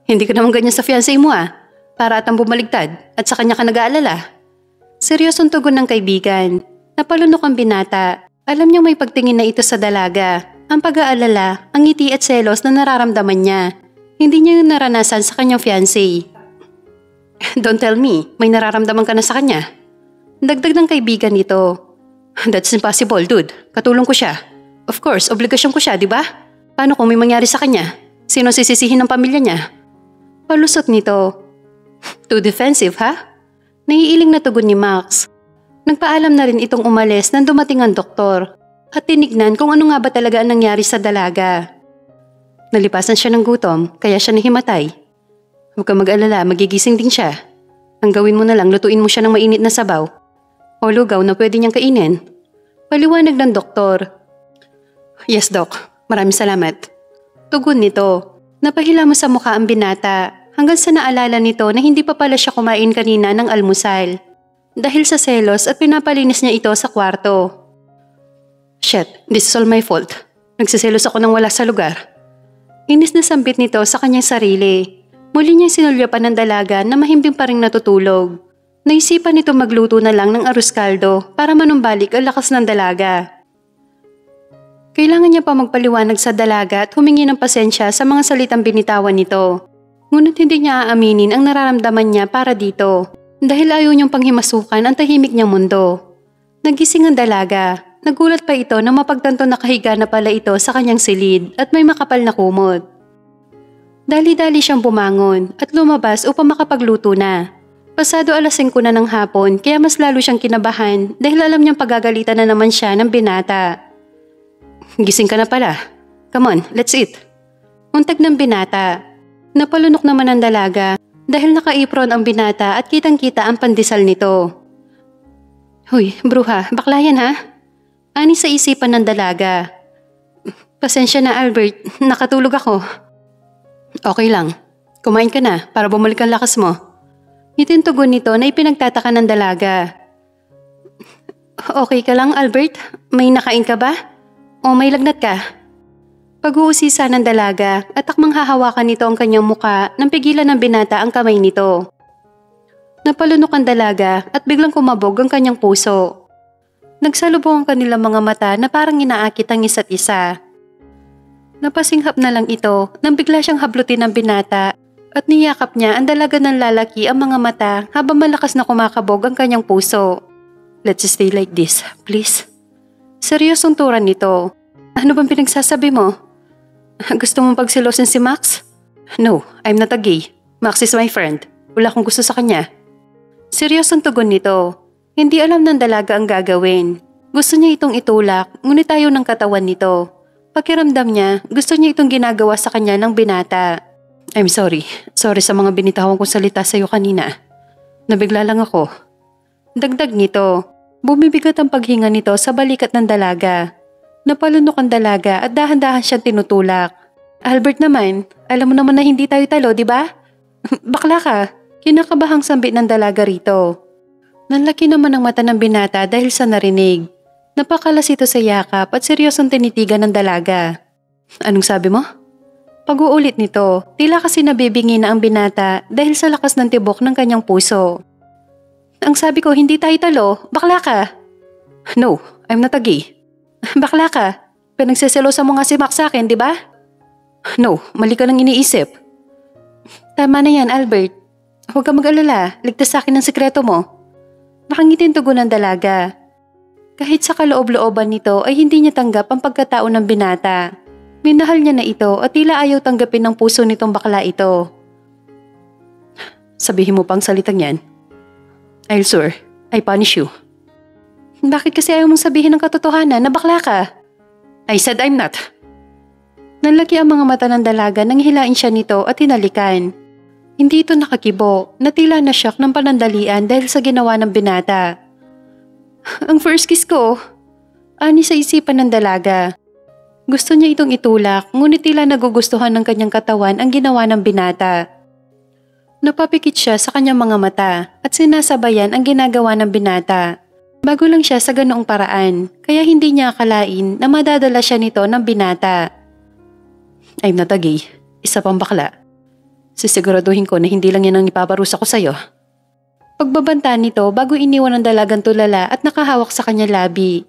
hindi ka naman ganyan sa fiancé mo ah. Para atang bumaligtad at sa kanya ka nag-aalala. Seryosong tugon ng kaibigan. Napalunok ang binata. Alam niyang may pagtingin na ito sa dalaga. Ang pag-aalala, ang ngiti at selos na nararamdaman niya. Hindi niya yung naranasan sa kanyang fiancé. Don't tell me, may nararamdaman ka na sa kanya. Dagdag ng kaibigan nito. That's impossible, dude. Katulong ko siya. Of course, obligasyon ko siya, di ba? Paano kung may mangyari sa kanya? Sino sisisihin ng pamilya niya? Palusot nito. Too defensive, ha? Naiiling na tugon ni Max. Nagpaalam na rin itong umalis nang dumating ang doktor at tinignan kung ano nga ba talaga ang nangyari sa dalaga. Nalipasan siya ng gutom kaya siya nahimatay. Huwag kang mag-alala, magigising din siya. Ang gawin mo na lang, lutuin mo siya ng mainit na sabaw o lugaw na pwede niyang kainin. Paliwanag ng doktor. Yes, Doc. Maraming salamat. Tugon nito. Napahila mo sa mukha ang binata hanggang sa naalala nito na hindi pa pala siya kumain kanina ng almusal. Dahil sa selos at pinapalinis niya ito sa kwarto. Shit, this is all my fault. Nagsiselos ako nang wala sa lugar. Inis na sambit nito sa kanyang sarili. Muli niyang sinulyapan ng dalaga na mahimbing pa ring natutulog. Naisipan nito magluto na lang ng arroz caldo para manumbalik ang lakas ng dalaga. Kailangan niya pa magpaliwanag sa dalaga at humingi ng pasensya sa mga salitang binitawan nito. Ngunit hindi niya aaminin ang nararamdaman niya para dito dahil ayaw niyang panghimasukan ang tahimik niyang mundo. Nagising ang dalaga. Nagulat pa ito na mapagtanto na kahiga na pala ito sa kanyang silid at may makapal na kumot. Dali-dali siyang bumangon at lumabas upang makapagluto na. Pasado 5:00 na ng hapon kaya mas lalo siyang kinabahan dahil alam niyang pagagalitan na naman siya ng binata. Gising ka na pala. Come on, let's eat. Untag ng binata. Napalunok naman ang dalaga dahil naka-apron ang binata at kitang-kita ang pandesal nito. Huy, bruha, bakla yan ha? Ani sa isipan ng dalaga. Pasensya na Albert, nakatulog ako. Okay lang, kumain ka na para bumalik ang lakas mo. Itintugon nito na ipinagtataka ng dalaga. Okay ka lang Albert? May nakain ka ba? O may lagnat ka? Pag-uusisa ng dalaga at akmang hahawakan nito ang kanyang muka nang pigilan ng binata ang kamay nito. Napalunok ang dalaga at biglang kumabog ang kanyang puso. Nagsalubong ang kanilang mga mata na parang inaakit ang isa't isa. Napasinghap na lang ito nang bigla siyang hablutin ng binata at niyakap niya ang dalaga ng lalaki ang mga mata habang malakas na kumakabog ang kanyang puso. Let's stay like this, please. Seryosong turan nito. Ano bang pinagsasabi mo? Gusto mong pagsilosin si Max? No, I'm not a gay. Max is my friend. Wala akong gusto sa kanya. Seryosong tugon nito. Hindi alam ng dalaga ang gagawin. Gusto niya itong itulak, ngunit ayaw ng katawan nito. Pakiramdam niya, gusto niya itong ginagawa sa kanya ng binata. I'm sorry. Sorry sa mga binitawan kong salita sa iyo kanina. Nabigla lang ako. Dagdag nito, bumibigat ang paghinga nito sa balikat ng dalaga. Napalunok ang dalaga at dahan-dahan siyang tinutulak. Albert naman, alam mo naman na hindi tayo talo, di ba? Bakla ka, kinakabahang sambit ng dalaga rito. Nanlaki naman ang mata ng binata dahil sa narinig. Napakalas ito sa yakap at seryosong tinitigan ng dalaga. Anong sabi mo? Pag-uulit nito, tila kasi nabibingi na ang binata dahil sa lakas ng tibok ng kanyang puso. Ang sabi ko, hindi tayo talo, bakla ka. No, I'm not a gay. Bakla ka, pinagseselosa mo nga si Max sa akin, di ba? No, mali ka lang iniisip. Tama na yan, Albert. Huwag ka mag-alala, ligtas sa akin ang sikreto mo. Nakangitin tugon ng dalaga. Kahit sa kaloob-looban nito ay hindi niya tanggap ang pagkatao ng binata. Minahal niya na ito at tila ayaw tanggapin ng puso nitong bakla ito. Sabihin mo pang salitang yan. I'll swear, I punish you. Bakit kasi ayaw mong sabihin ng katotohanan na bakla ka? I said I'm not. Nanlaki ang mga mata ng dalaga nang hilain siya nito at hinalikan. Hindi ito nakakibo, natila na shock ng panandalian dahil sa ginawa ng binata. Ang first kiss ko, ani sa isipan ng dalaga. Gusto niya itong itulak, ngunit tila nagugustuhan ng kanyang katawan ang ginawa ng binata. Napapikit siya sa kanyang mga mata at sinasabayan ang ginagawa ng binata. Bago lang siya sa ganoong paraan, kaya hindi niya akalain na madadala siya nito ng binata. I'm not a gay, isa pang bakla. Sisiguraduhin ko na hindi lang yan ang ipaparusa ko sa'yo. Pagbabanta nito bago iniwan ang dalagang tulala at nakahawak sa kanya labi.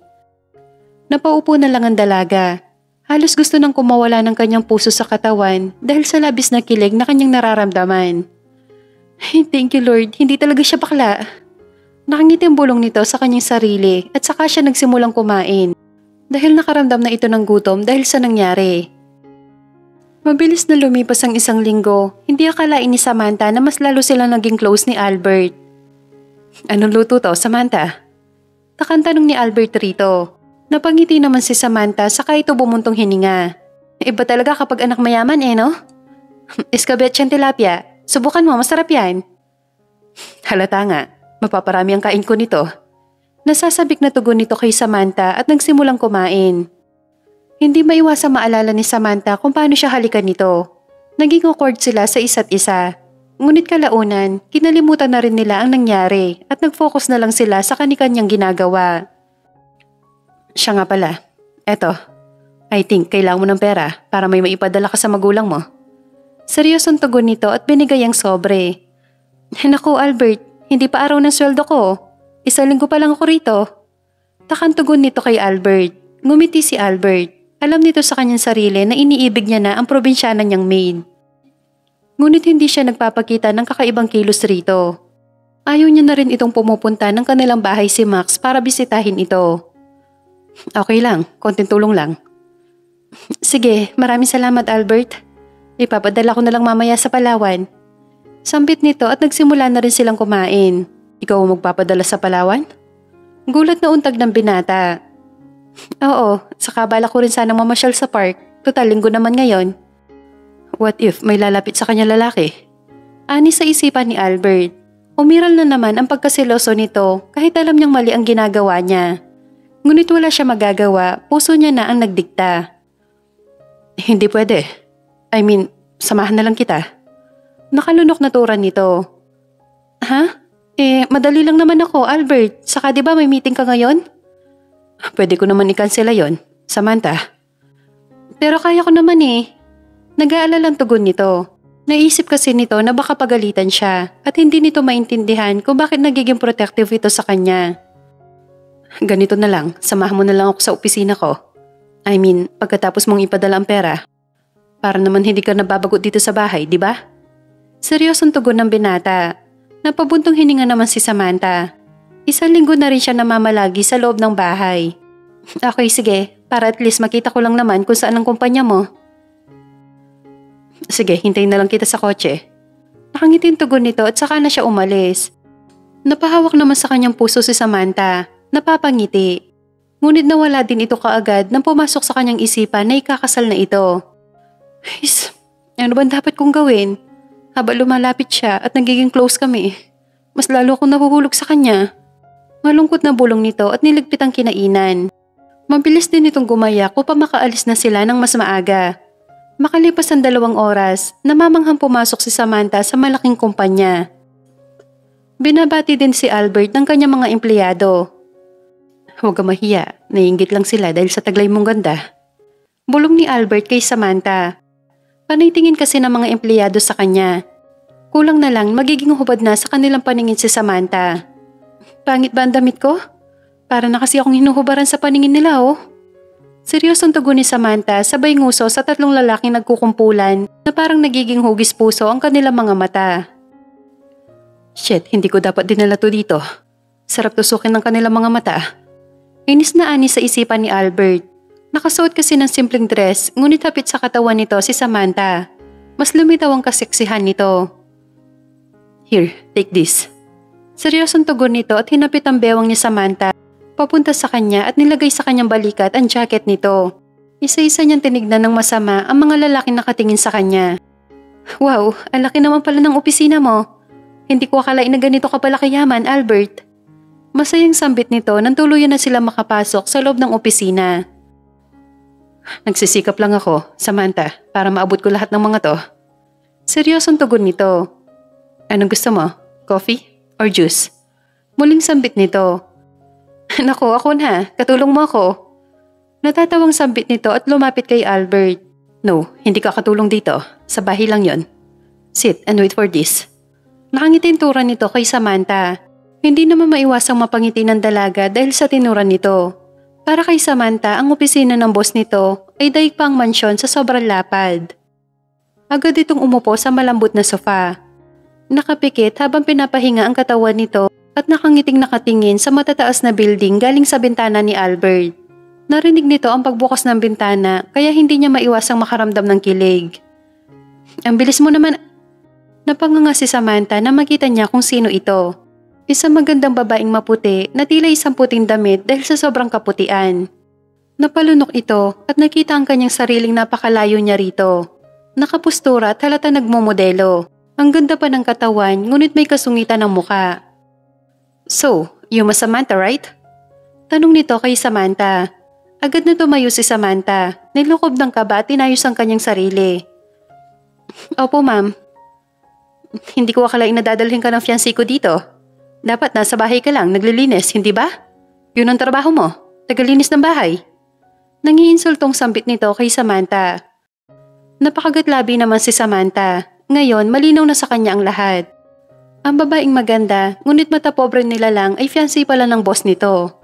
Napaupo na lang ang dalaga. Halos gusto nang kumawala ng kanyang puso sa katawan dahil sa labis na kilig na kanyang nararamdaman. Thank you Lord, hindi talaga siya bakla. Nakangiti ang bulong nito sa kanyang sarili at saka siya nagsimulang kumain. Dahil nakaramdam na ito ng gutom dahil sa nangyari. Mabilis na lumipas ang isang linggo, hindi akalain ni Samantha na mas lalo silang naging close ni Albert. Anong luto to, Samantha? Takang tanong ni Albert rito. Napangiti naman si Samantha saka ito bumuntong hininga. Iba talaga kapag anak mayaman no? Escabeche tilapia, subukan mo, masarap yan. Halata nga, mapaparami ang kain ko nito. Nasasabik na tugon nito kay Samantha at nagsimulang kumain. Hindi maiwasang maalala ni Samantha kung paano siya halikan nito. Naging awkward sila sa isa't isa. Ngunit kalaunan, kinalimutan na rin nila ang nangyari at nag-focus na lang sila sa kani-kanyang ginagawa. Siya nga pala. Eto, I think kailangan mo ng pera para may maipadala ka sa magulang mo. Seryosong tugon nito at binigay ang sobre. Naku Albert, hindi pa araw ng sweldo ko. Isang linggo pa lang ako rito. Takang tugon nito kay Albert. Ngumiti si Albert. Alam nito sa kanyang sarili na iniibig niya na ang probinsyana niyang maid. Ngunit hindi siya nagpapakita ng kakaibang kilos rito. Ayaw niya na rin itong pumupunta ng kanilang bahay si Max para bisitahin ito. Okay lang, konting tulong lang. Sige, maraming salamat Albert. Ipapadala ko na lang mamaya sa Palawan. Sambit nito at nagsimula na rin silang kumain. Ikaw ang magpapadala sa Palawan? Gulat na untag ng binata. Oo, saka bala ko rin sanang mamasyal sa park. Total linggo naman ngayon. What if may lalapit sa kanya lalaki? Ani sa isipan ni Albert. Umiral na naman ang pagkasiloso nito kahit alam niyang mali ang ginagawa niya. Ngunit wala siya magagawa, puso niya na ang nagdikta. Hindi pwede. I mean, samahan na lang kita. Nakalunok na turan nito. Ha? Madali lang naman ako, Albert. Saka di ba may meeting ka ngayon? Pwede ko naman i-cancela yon, Samantha. Pero kaya ko naman Nag-aalalang tugon nito. Naisip kasi nito na baka pagalitan siya at hindi nito maintindihan kung bakit nagiging protective ito sa kanya. Ganito na lang, samahan mo na lang ako sa opisina ko. I mean, pagkatapos mong ipadala ang pera. Para naman hindi ka nababagot dito sa bahay, di ba? Seryosong tugon ng binata. Napabuntong hininga naman si Samantha. Isang linggo na rin siya namamalagi sa loob ng bahay. Okay, sige. Para at least makita ko lang naman kung saan ang kumpanya mo. Sige, hintayin na lang kita sa kotse. Nakangiting tugon nito at saka na siya umalis. Napahawak naman sa kanyang puso si Samantha. Napapangiti. Ngunit nawala din ito kaagad nang pumasok sa kanyang isipan na ikakasal na ito. Ano ba dapat kong gawin? Habang lumalapit siya at nagiging close kami, mas lalo akong nahuhulog sa kanya. Malungkot na bulong nito at niligpit ang kinainan. Mabilis din itong gumayak upang makaalis na sila ng mas maaga. Makalipas ang 2 oras, namamanghang pumasok si Samantha sa malaking kumpanya. Binabati din si Albert ng kanyang mga empleyado. Huwag ka mahiya, naiinggit lang sila dahil sa taglay mong ganda. Bulong ni Albert kay Samantha. Panay tingin kasi ng mga empleyado sa kanya. Kulang na lang magiging hubad na sa kanilang paningin si Samantha. Pangit ba ang damit ko? Para na kasi akong hinuhubaran sa paningin nila oh. Seryosong tugon ni Samantha sabay nguso sa 3 lalaking nagkukumpulan na parang nagiging hugis puso ang kanilang mga mata. Shit, hindi ko dapat dinala to dito. Sarap tusukin ng kanilang mga mata. Inis na anis sa isipan ni Albert. Nakasuot kasi ng simpleng dress ngunit hapit sa katawan nito si Samantha. Mas lumitaw ang kaseksihan nito. Here, take this. Seryosong tugon nito at hinapit ang bewang ni Samantha papunta sa kanya at nilagay sa kanyang balikat ang jacket nito. Isa-isa niyang tinignan ng masama ang mga lalaking nakatingin sa kanya. Wow, ang laki naman pala ng opisina mo. Hindi ko akalain na ganito ka pala kayaman, Albert. Masayang sambit nito nang tuluyan na sila makapasok sa loob ng opisina. Nagsisikap lang ako, Samantha, para maabot ko lahat ng mga to. Seryosong tugon nito. Anong gusto mo? Coffee or juice? Muling sambit nito. Nako, ako na. Katulong mo ako. Natatawang sambit nito at lumapit kay Albert. No, hindi ka katulong dito. Sa bahay lang yon. Sit and wait for this. Nakangiting tura nito kay Samantha. Hindi naman maiwasang mapangiti ng dalaga dahil sa tinuran nito. Para kay Samantha, ang opisina ng boss nito ay daig pang mansyon sa sobrang lapad. Agad itong umupo sa malambot na sofa. Nakapikit habang pinapahinga ang katawan nito at nakangiting nakatingin sa matataas na building galing sa bintana ni Albert. Narinig nito ang pagbukas ng bintana kaya hindi niya maiwasang makaramdam ng kilig. Ang bilis mo naman. Napanganga si Samantha na makita niya kung sino ito. Isang magandang babaeng maputi na tila isang puting damit dahil sa sobrang kaputian. Napalunok ito at nakita ang kanyang sariling napakalayo niya rito. Nakapustura at halata nagmomodelo. Ang ganda pa ng katawan ngunit may kasungitan ng muka. So, you mas Samantha, right? Tanong nito kay Samantha. Agad na tumayo si Samantha. Nilukob ng kaba at inayos ang kanyang sarili. Opo, ma'am. Hindi ko akalain na dadalhin ka ng fiancé ko dito. Dapat nasa bahay ka lang, naglilinis, hindi ba? Yun ang trabaho mo, tagalinis ng bahay. Nangiinsultong sambit nito kay Samantha. Napakagatlabi naman si Samantha. Ngayon, malinaw na sa kanya ang lahat. Ang babaeng maganda, ngunit mata pobre nila lang ay fiancé pala ng boss nito.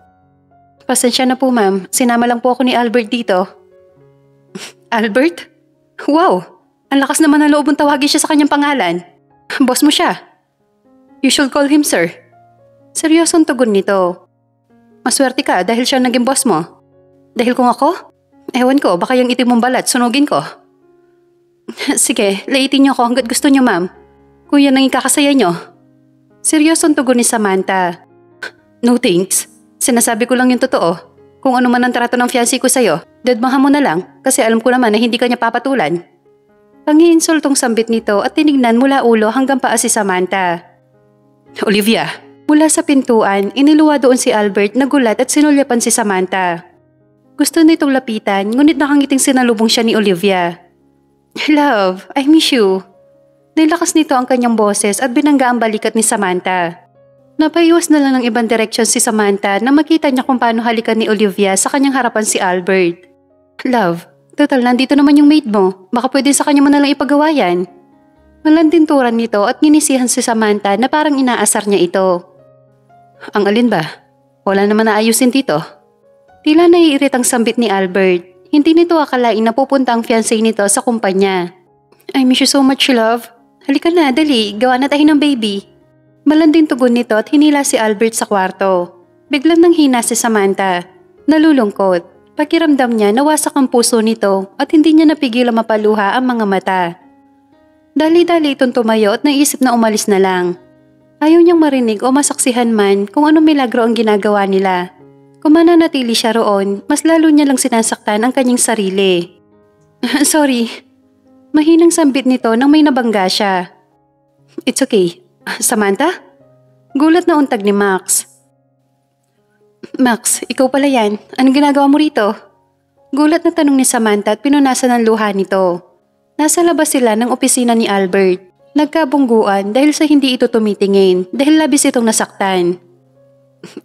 Pasensya na po ma'am, sinama lang po ako ni Albert dito. Albert? Wow! Ang lakas naman ng loob mong tawagin siya sa kanyang pangalan. Boss mo siya. You should call him sir. Seryosong tugon nito. Maswerte ka dahil siya naging boss mo. Dahil kung ako? Ewan ko, baka yung itim mong balat, sunugin ko. Sige, laitin niyo ako hanggat gusto niyo ma'am. Kung yan ang ikakasaya niyo. Seryosong tugon ni Samantha. No thanks. Sinasabi ko lang yung totoo. Kung ano man ang trato ng fiancé ko sa'yo, dedmahan mo na lang kasi alam ko naman na hindi ka niya papatulan. Pangiinsultong sambit nito at tinignan mula ulo hanggang paa si Samantha. Olivia. Mula sa pintuan, iniluwa doon si Albert na gulat at sinulyapan si Samantha. Gusto nitong lapitan ngunit nakangiting sinalubong siya ni Olivia. Love, I miss you. Nilakas nito ang kanyang boses at binangga ang balikat ni Samantha. Napaiwas na lang ng ibang direksyon si Samantha na makita niya kung paano halikan ni Olivia sa kanyang harapan si Albert. Love, total nandito naman yung maid mo. Baka pwede sa kanya mo na lang ipagawa yan. Malandinturan nito at ginisihan si Samantha na parang inaasar niya ito. Ang alin ba? Wala naman naayusin dito. Tila naiirit ang sambit ni Albert. Hindi nito akalain na pupunta ang fiancé nito sa kumpanya. I miss you so much, love. Halika na, dali. Gawa na tayo ng baby. Malanding tugon nito at hinila si Albert sa kwarto. Biglang nanghina si Samantha. Nalulungkot. Pakiramdam niya nawasak ang puso nito at hindi niya napigil mapaluha ang mga mata. Dali-dali itong tumayo at naisip na umalis na lang. Ayaw niyang marinig o masaksihan man kung anong milagro ang ginagawa nila. Kung mananatili siya roon, mas lalo niya lang sinasaktan ang kanyang sarili. Sorry. Mahinang sambit nito nang may nabangga siya. It's okay. Samantha? Gulat na untag ni Max. Max, ikaw pala yan. Anong ginagawa mo rito? Gulat na tanong ni Samantha at pinunasan ng luha nito. Nasa labas sila ng opisina ni Albert. Nagkabungguan dahil sa hindi ito tumitingin dahil labis itong nasaktan.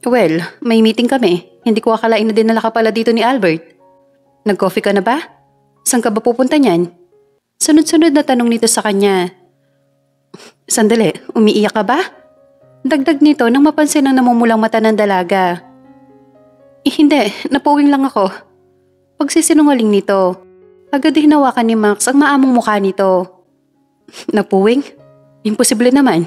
Well, may meeting kami. Hindi ko akalain na dinala ka pala dito ni Albert. Nag-coffee ka na ba? Saan ka ba pupunta niyan? Sunod-sunod na tanong nito sa kanya. Sandali, umiiyak ka ba? Dagdag nito nang mapansin ang namumulang mata ng dalaga. Hindi, napuwing lang ako. Pagsisinungaling nito, agad hinawakan ni Max ang maamong mukha nito. Napuwing? Imposible naman.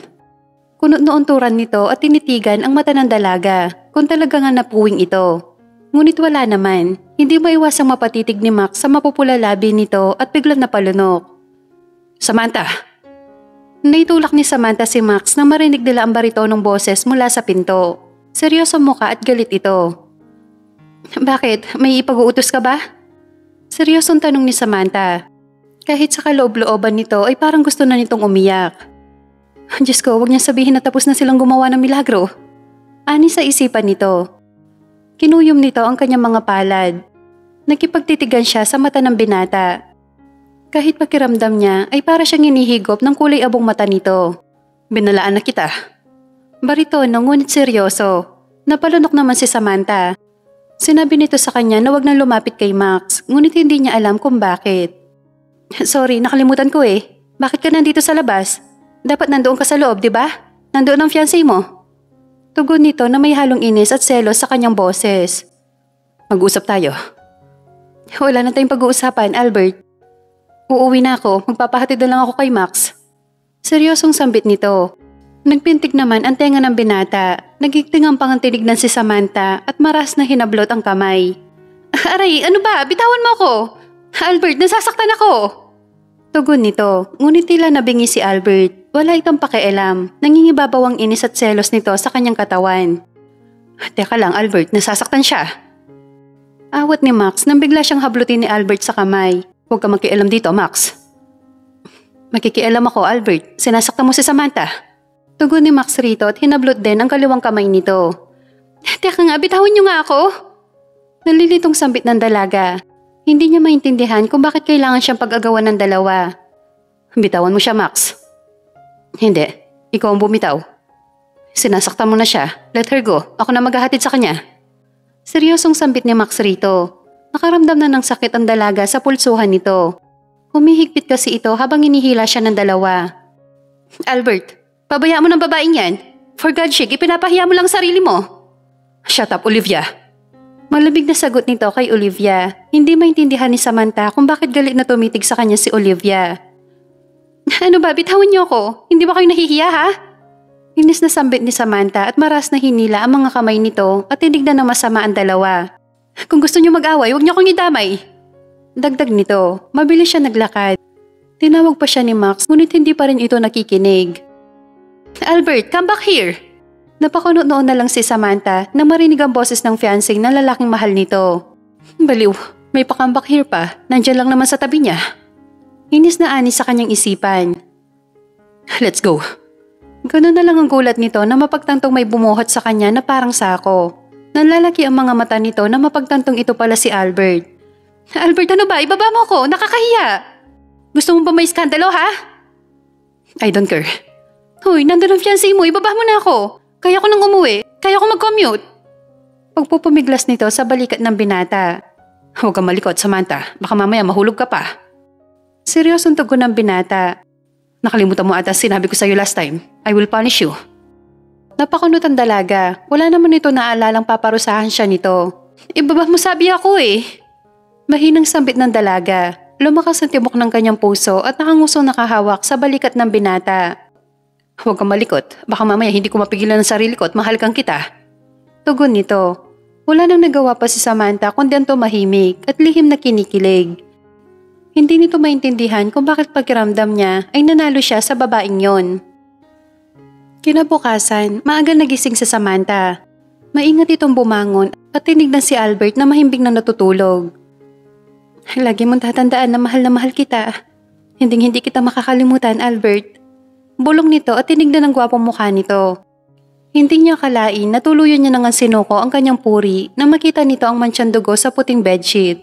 Kunot na unturan nito at tinitigan ang mata ng dalaga kung talaga nga napuwing ito. Ngunit wala naman, hindi maiwasang mapatitig ni Max sa mapupula labi nito at biglang napalunok. Samantha! Naitulak ni Samantha si Max nang marinig nila ang baritonong boses mula sa pinto. Seryoso mukha at galit ito. Bakit? May ipag-uutos ka ba? Seryosong tanong ni Samantha. Kahit sa kaloob-looban nito ay parang gusto na nitong umiyak. Diyos ko, huwag niya sabihin na tapos na silang gumawa ng milagro. Ani sa isipan nito. Kinuyom nito ang kanyang mga palad. Nakipagtitigan siya sa mata ng binata. Kahit pakiramdam niya ay para siyang hinihigop ng kulay abong mata nito. Binalaan na kita. Baritono ngunit seryoso. Napalunok naman si Samantha. Sinabi nito sa kanya na wag nang lumapit kay Max, ngunit hindi niya alam kung bakit. Sorry, nakalimutan ko eh. Bakit ka nandito sa labas? Dapat nandoon ka sa loob, di ba? Nandoon ang fiancé mo. Tugon nito na may halong inis at selos sa kanyang boses. Mag-usap tayo. Wala na tayong pag-uusapan, Albert. Uuwi na ako, magpapahatid na lang ako kay Max. Seryosong sambit nito. Nagpintig naman ang tenga ng binata. Nagigting ang pangantinignan si Samantha at maras na hinablot ang kamay. Aray, ano ba? Bitawan mo ako! Albert, nasasaktan ako! Tugon nito, ngunit tila nabingi si Albert. Wala itong pakialam. Nangingibabaw ang inis at selos nito sa kanyang katawan. Teka lang, Albert, nasasaktan siya. Awat ni Max nang bigla siyang hablutin ni Albert sa kamay. Huwag ka makialam dito, Max. Makikialam ako, Albert. Sinasaktan mo si Samantha. Tugon ni Max rito at hinablot din ang kaliwang kamay nito. Teka nga, bitawan niyo nga ako. Nalilitong sambit ng dalaga. Hindi niya maintindihan kung bakit kailangan siyang pag-agawan ng dalawa. Bitawan mo siya, Max. Hindi, ikaw ang bumitaw. Sinasaktan mo na siya. Let her go. Ako na maghahatid sa kanya. Seryosong sambit ni Max rito. Nakaramdam na ng sakit ang dalaga sa pulsuhan nito. Humihigpit kasi ito habang inihila siya ng dalawa. Albert, pabayaan mo ng babaeng yan. For God's sake, ipinapahiya mo lang sarili mo. Shut up, Olivia. Malabig na sagot nito kay Olivia. Hindi maintindihan ni Samantha kung bakit galit na tumitig sa kanya si Olivia. Ano ba, bitawan niyo ako. Hindi ba kayo nahihiya, ha? Inis na sambit ni Samantha at maras na hinila ang mga kamay nito at tinignan na masama ang dalawa. Kung gusto niyo mag-away, huwag niyo akong idamay. Dagdag nito, mabilis siya naglakad. Tinawag pa siya ni Max ngunit hindi pa rin ito nakikinig. Albert, come back here! Napakunot noon na lang si Samantha nang marinig ang boses ng fiancé na lalaking mahal nito. Baliw, may pa-come back here pa, nandiyan lang naman sa tabi niya. Inis na ani sa kanyang isipan. Let's go. Ganun na lang ang gulat nito na mapagtantong may bumuhat sa kanya na parang sako. Nanlalaki ang mga mata nito na mapagtantong ito pala si Albert. Albert, ano ba? Ibaba mo ko, nakakahiya. Gusto mo ba may skandalo, ha? I don't care. Hoy, nandun ang fiancé mo, ibaba mo na ako. Kaya ko nang umuwi, kaya ko mag-commute. Pagpupumiglas nito sa balikat ng binata. Huwag kang malikot, Samantha. Baka mamaya mahulog ka pa. Seryosong tugon ng binata. Nakalimutan mo ata sinabi ko sa'yo last time. I will punish you. Napakunot ang dalaga. Wala naman ito naalalang paparusahan siya nito. Ibaba mo sabi ako eh. Mahinang sambit ng dalaga. Lumakas ang tibok ng kanyang puso at nakangusong nakahawak sa balikat ng binata. Huwag kang malikot. Baka mamaya hindi ko mapigilan ang sarili ko at mahal kang kita. Tugon nito. Wala nang nagawa pa si Samantha kundi ang tumahimik at lihim na kinikilig. Hindi nito maintindihan kung bakit pakiramdam niya ay nanalo siya sa babaeng yon. Kinabukasan, maaga nagising si Samantha. Maingat itong bumangon at tinignan si Albert na mahimbing na natutulog. Lagi mong tatandaan na mahal kita. Hindi kita makakalimutan, Albert. Bulong nito at tinignan ng gwapong mukha nito. Hindi niya akalain na tuluyan niya nang sinuko ang kanyang puri na makita nito ang mantsang dugo sa puting bedsheet.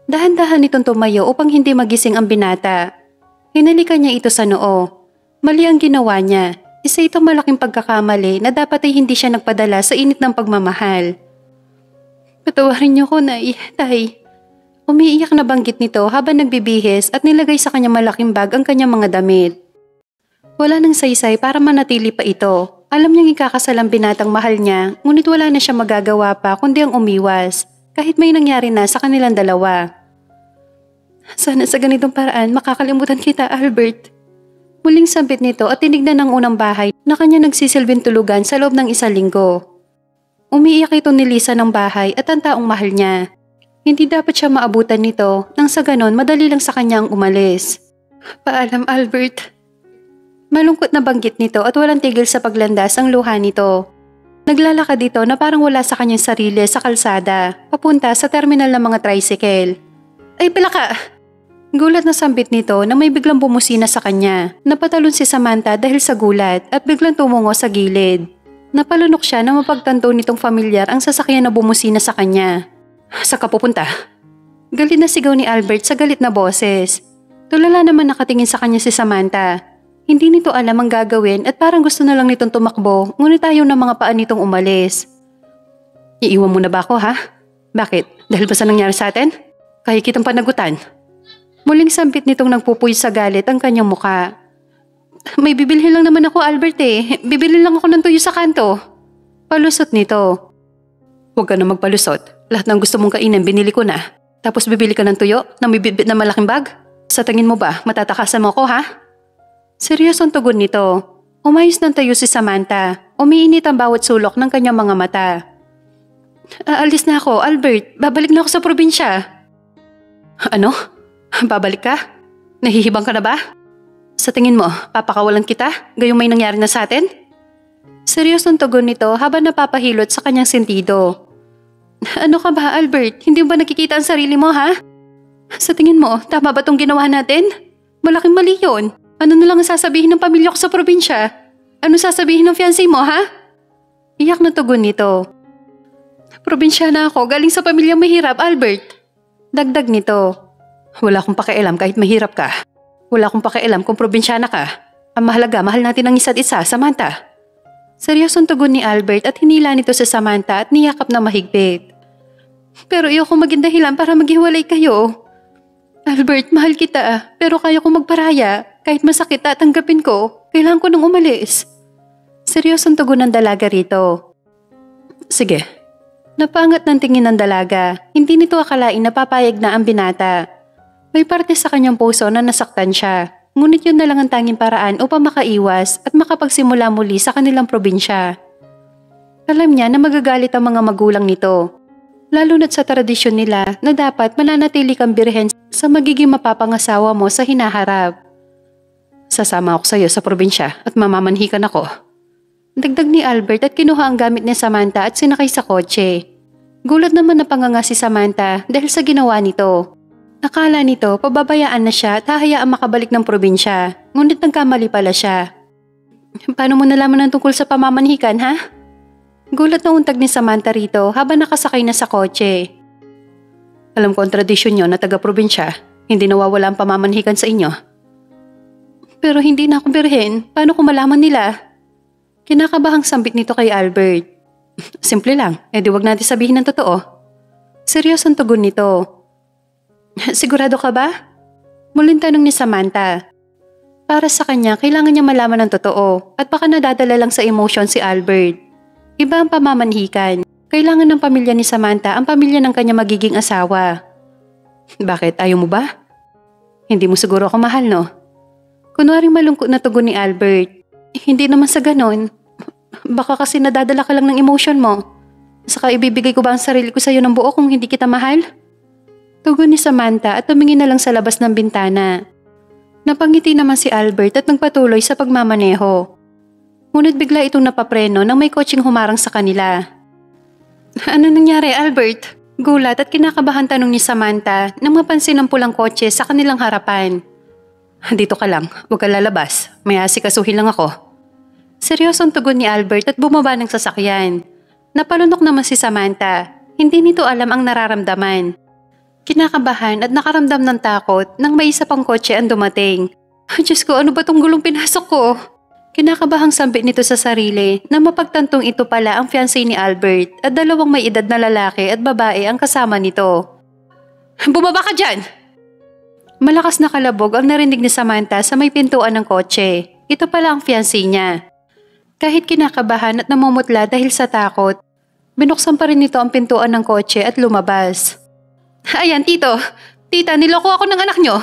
Dahan-dahan nitong tumayo upang hindi magising ang binata. Hinalikan niya ito sa noo. Mali ang ginawa niya. Isa itong malaking pagkakamali na dapat ay hindi siya nagpadala sa init ng pagmamahal. Patawarin niyo ko, Nay, Tay. Umiiyak na banggit nito habang nagbibihis at nilagay sa kanyang malaking bag ang kanyang mga damit. Wala nang saysay para manatili pa ito. Alam niyang ikakasal ang binatang mahal niya, ngunit wala na siya magagawa pa kundi ang umiwas, kahit may nangyari na sa kanilang dalawa. Sana sa ganitong paraan makakalimutan kita, Albert. Muling sambit nito at tinignan ng unang bahay na kanya nagsisilbing tulugan sa loob ng 1 linggo. Umiiyak ito ni Lisa ng bahay at ang taong mahal niya. Hindi dapat siya maabutan nito nang sa ganon madali lang sa kanya ang umalis. Paalam, Albert. Malungkot na banggit nito at walang tigil sa paglandas ang luha nito. Naglalakad dito na parang wala sa kanyang sarili sa kalsada, papunta sa terminal ng mga tricycle. Ay, pila ka! Gulat na sambit nito na may biglang bumusina sa kanya. Napatalon si Samantha dahil sa gulat at biglang tumungo sa gilid. Napalunok siya na mapagtanto nitong familiar ang sasakyan na bumusina sa kanya. Saan ka pupunta? Galit na sigaw ni Albert sa galit na boses. Tulala naman nakatingin sa kanya si Samantha. Hindi nito alam ang gagawin at parang gusto na lang nitong tumakbo, ngunit ayaw na mga paa nitong umalis. Iiwan mo na ba ako, ha? Bakit? Dahil ba sa nangyari sa atin? Kaya kitang panagutan. Muling sambit nitong nagpupuy sa galit ang kanyang muka. May bibilhin lang naman ako, Albert eh. Bibili lang ako ng tuyo sa kanto. Palusot nito. Huwag ka na magpalusot. Lahat ng gusto mong kainin binili ko na. Tapos bibili ka ng tuyo na may bitbit na malaking bag? Sa tingin mo ba, matatakasan mo ako, ha? Seryosong tugon nito. Umayos ng tayo si Samantha. Umiinit ang bawat sulok ng kanyang mga mata. Aalis na ako, Albert. Babalik na ako sa probinsya. Ano? Babalik ka? Nahihibang ka na ba? Sa tingin mo, papakawalan kita? Gayong may nangyari na sa atin? Seryosong tugon nito habang napapahilot sa kanyang sentido. Ano ka ba, Albert? Hindi mo ba nakikita ang sarili mo, ha? Sa tingin mo, tama ba itong ginawa natin? Malaking mali yun. Ano na lang ang sasabihin ng pamilya ko sa probinsya? Ano sasabihin ng fiancé mo, ha? Iyak na tugon nito. Probinsya na ako, galing sa pamilyang mahirap, Albert. Dagdag nito. Wala akong pakialam kahit mahirap ka. Wala akong pakialam kung probinsyana ka. Ang mahalaga, mahal natin ang isa't isa, Samantha. Seryosong tugon ni Albert at hinila nito sa Samantha at niyakap na mahigpit. Pero ayoko maging dahilan para maghiwalay kayo. Albert, mahal kita, pero kaya kong magparaya. Kahit masakit tatanggapin ko, kailangan ko nang umalis. Seryosong tugon ng dalaga rito. Sige. Napangat ng tingin ng dalaga. Hindi nito akalain na papayag na ang binata. May parte sa kanyang puso na nasaktan siya, ngunit yun na lang ang tanging paraan upang makaiwas at makapagsimula muli sa kanilang probinsya. Alam niya na magagalit ang mga magulang nito, lalo na't sa tradisyon nila na dapat mananatili kang birhen sa magiging mapapangasawa mo sa hinaharap. Sasama ako sa iyo sa probinsya at mamamanhikan ako. Dagdag ni Albert at kinuha ang gamit ni Samantha at sinakay sa kotse. Gulat naman na panganga si Samantha dahil sa ginawa nito. Akala nito pababayaan na siya at hahayaang makabalik ng probinsya, ngunit nagkamali pala siya. Paano mo nalaman ang tungkol sa pamamanhikan, ha? Gulat na untag ni Samantha rito habang nakasakay na sa kotse. Alam ko ang tradisyon nyo na taga-probinsya, hindi nawawala ang pamamanhikan sa inyo. Pero hindi na ako birhen, paano kung malaman nila? Kinakabahang sambit nito kay Albert. Simple lang, di wag natin sabihin ng totoo. Seryosong tugon nito. Sigurado ka ba? Muling tanong ni Samantha. Para sa kanya, kailangan niya malaman ng totoo at baka nadadala lang sa emotion si Albert. Iba ang pamamanhikan. Kailangan ng pamilya ni Samantha ang pamilya ng kanya magiging asawa. Bakit? Ayaw mo ba? Hindi mo siguro ako mahal, no? Kunwaring malungkot na tugon ni Albert. Hindi naman sa ganon. Baka kasi nadadala ka lang ng emotion mo. Saka ibibigay ko ba ang sarili ko sa iyo ng buo kung hindi kita mahal? Tugon ni Samantha at tumingin na lang sa labas ng bintana. Napangiti naman si Albert at nagpatuloy sa pagmamaneho. Ngunit bigla itong napapreno nang may kotseng humarang sa kanila. Ano nangyari, Albert? Gulat at kinakabahan tanong ni Samantha nang mapansin ang pulang kotse sa kanilang harapan. Dito ka lang, huwag ka lalabas. May asikasuhin lang ako. Seryosong tugon ni Albert at bumaba ng sasakyan. Napalunok naman si Samantha. Hindi nito alam ang nararamdaman. Kinakabahan at nakaramdam ng takot nang may isa pang kotse ang dumating. Diyos ko, ano ba tong gulong pinasok ko? Kinakabahang sambit nito sa sarili na mapagtantong ito pala ang fiancé ni Albert at dalawang may edad na lalaki at babae ang kasama nito. Bumaba ka dyan! Malakas na kalabog ang narinig ni Samantha sa may pintuan ng kotse. Ito pala ang fiancé niya. Kahit kinakabahan at namumutla dahil sa takot, binuksan pa rin nito ang pintuan ng kotse at lumabas. Ayan, tito. Tita, niloko ako ng anak nyo.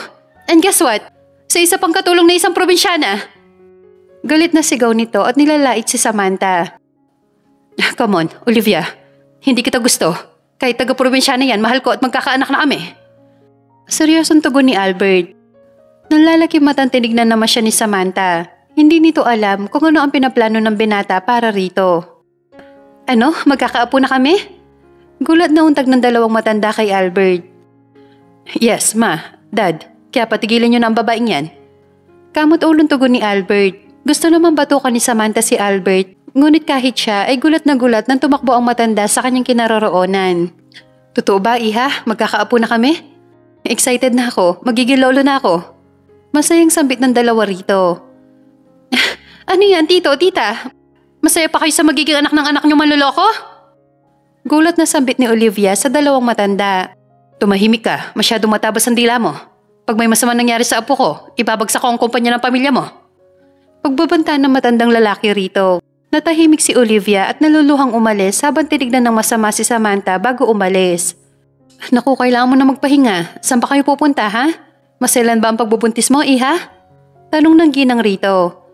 And guess what? Sa isa pang katulong na isang probinsyana. Galit na sigaw nito at nilalait si Samantha. Come on, Olivia. Hindi kita gusto. Kahit taga-probinsyana yan, mahal ko at magkakaanak na kami. Seryosong tugon ni Albert. Nalalaki matang tinignan naman siya ni Samantha. Hindi nito alam kung ano ang pinaplano ng binata para rito. Ano? Magkakaapo na kami? Gulat na untag ng dalawang matanda kay Albert. Yes, ma. Dad. Kaya patigilan niyo na ang babaeng yan. Kamot ulong tugon ni Albert. Gusto naman batukan ni Samantha si Albert, ngunit kahit siya ay gulat na gulat nang tumakbo ang matanda sa kanyang kinaroroonan. Totoo ba, iha? Magkakaapo na kami? Excited na ako. Magiging lolo na ako. Masayang sambit ng dalawa rito. Ano yan, tito, tita? Masaya pa kayo sa magiging anak ng anak niyo manloloko? Gulat na sambit ni Olivia sa dalawang matanda. Tumahimik ka, masyadong matabas ang dila mo. Pag may masama nangyari sa apo ko, ibabagsak ko ang kumpanya ng pamilya mo. Pagbabanta ng matandang lalaki rito, natahimik si Olivia at naluluhang umalis habang tinignan ng masama si Samantha bago umalis. Naku, kailangan mo na magpahinga. Saan ba kayo pupunta, ha? Maselan ba ang pagbubuntis mo, iha? Tanong ng ginang rito.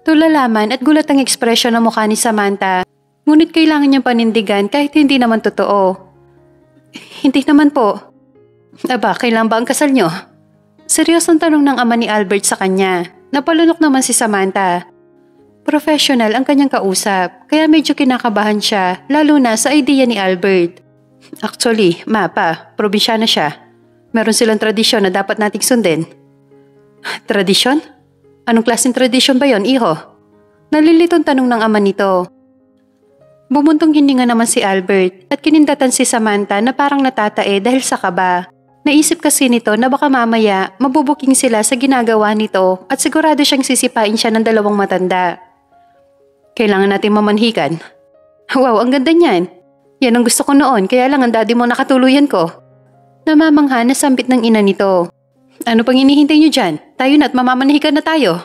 Tulalaman at gulat ang ekspresyon ng mukha ni Samantha, ngunit kailangan niyang panindigan kahit hindi naman totoo. Hindi naman po. Aba, kailan ba ang kasal niyo? Seryosong tanong ng ama ni Albert sa kanya. Napalunok naman si Samantha. Professional ang kanyang kausap, kaya medyo kinakabahan siya, lalo na sa idea ni Albert. Actually, probinsyana siya. Meron silang tradisyon na dapat nating sundin. Tradisyon? Anong klaseng tradisyon ba yon, iho? Nalilitong tanong ng ama nito. Bumuntong hininga naman si Albert at kinindatan si Samantha na parang natatae dahil sa kaba. Naisip kasi nito na baka mamaya mabubuking sila sa ginagawa nito at sigurado siyang sisipain siya ng dalawang matanda. Kailangan natin mamanhikan. Wow, ang ganda niyan. Yan ang gusto ko noon, kaya lang ang daddy mo nakatuluyan ko. Namamangha na sambit ng ina nito. Ano pang hinihintay niyo dyan? Tayo na't mamamanhikan na tayo.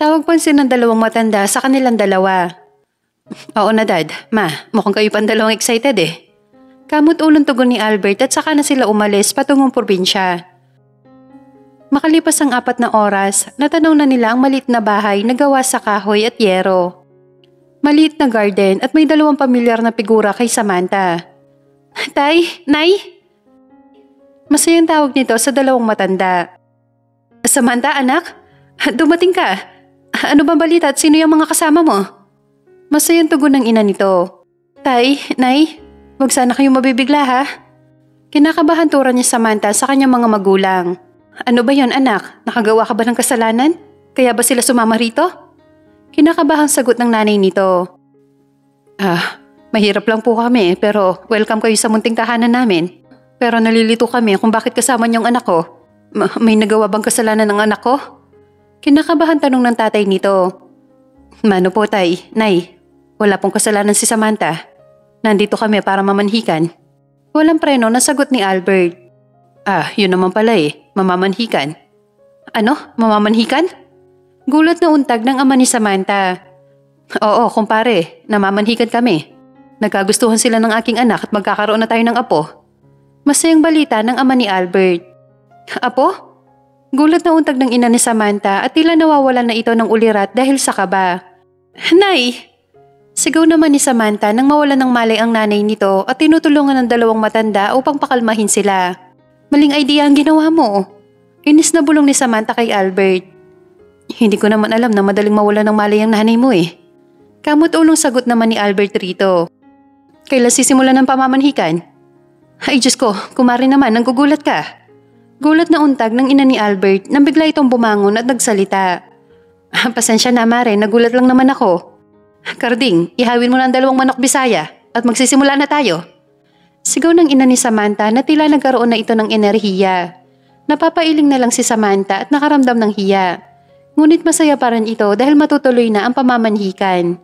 Tawag pansin ng dalawang matanda sa kanilang dalawa. Oo na, Dad. Ma, mukhang kayo pang dalawang excited eh. Kamot ulong tugon ni Albert at saka na sila umalis patungong probinsya. Makalipas ang 4 na oras, natanaw na nila ang maliit na bahay na gawa sa kahoy at yero. Maliit na garden at may dalawang pamilyar na figura kay Samantha. Tay, Nay? Masayang tawag nito sa dalawang matanda. Samantha, anak? Dumating ka. Ano bang balita at sino yung mga kasama mo? Masayang tugon ng ina nito. Tay, Nay? Huwag sana kayong mabibigla, ha? Kinakabahan turan niya Samantha sa kanyang mga magulang. Ano ba yon, anak? Nakagawa ka ba ng kasalanan? Kaya ba sila sumama rito? Kinakabahang sagot ng nanay nito. Mahirap lang po kami pero welcome kayo sa munting tahanan namin. Pero nalilito kami kung bakit kasama niyong anak ko. May nagawa bang kasalanan ng anak ko? Kinakabahan tanong ng tatay nito. Mano po, tay, Nay? Wala pong kasalanan si Samantha. Nandito kami para mamanhikan. Walang preno na sagot ni Albert. Yun naman pala eh. Mamamanhikan. Ano? Mamamanhikan? Gulat na untag ng ama ni Samantha. Oo, kumpare. Namamanhikan kami. Nagkagustuhan sila ng aking anak at magkakaroon na tayo ng apo. Masayang balita ng ama ni Albert. Apo? Gulat na untag ng ina ni Samantha at tila nawawalan na ito ng ulirat dahil sa kaba. Nay! Sigaw naman ni Samantha nang mawalan ng malay ang nanay nito at tinutulungan ng dalawang matanda upang pakalmahin sila. Maling idea ang ginawa mo. Inis na bulong ni Samantha kay Albert. Hindi ko naman alam na madaling mawalan ng malay ang nanay mo eh. Kamot ulong sagot naman ni Albert rito. Kailan sisimula ng pamamanhikan? Ay Diyos ko, kumari naman, nanggugulat ka. Gulat na untag ng ina ni Albert nang bigla itong bumangon at nagsalita. Pasensya na Mare, nagulat lang naman ako. Karding, ihawin mo na ang 2 manok Bisaya at magsisimula na tayo. Sigaw ng ina ni Samantha na tila nagkaroon na ito ng enerhiya. Napapailing na lang si Samantha at nakaramdam ng hiya. Ngunit masaya pa rin ito dahil matutuloy na ang pamamanhikan.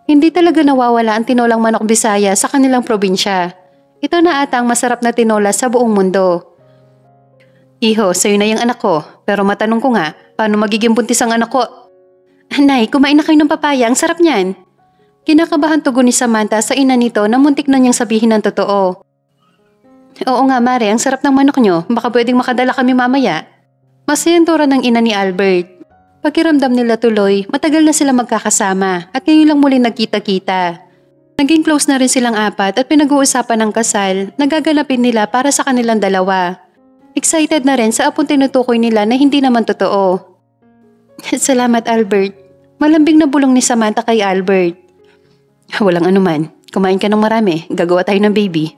Hindi talaga nawawala ang tinolang manok Bisaya sa kanilang probinsya. Ito na ata ang masarap na tinola sa buong mundo. Iho, sa'yo na yung anak ko. Pero matanong ko nga, paano magiging buntis ang anak ko? Nay, kumain na kayo ng papaya. Ang sarap niyan. Kinakabahan tugon ni Samantha sa ina nito na muntik na niyang sabihin ng totoo. Oo nga Mare, ang sarap ng manok nyo. Baka pwedeng makadala kami mamaya. Masayang tura ng ina ni Albert. Pakiramdam nila tuloy, matagal na sila magkakasama at ngayon lang muli nagkita-kita. Naging close na rin silang 4 at pinag-uusapan ng kasal na gaganapin nila para sa kanilang dalawa. Excited na rin sa apong tinutukoy nila na hindi naman totoo. Salamat Albert. Malambing na bulong ni Samantha kay Albert. Walang anuman. Kumain ka ng marami. Gagawa tayo ng baby.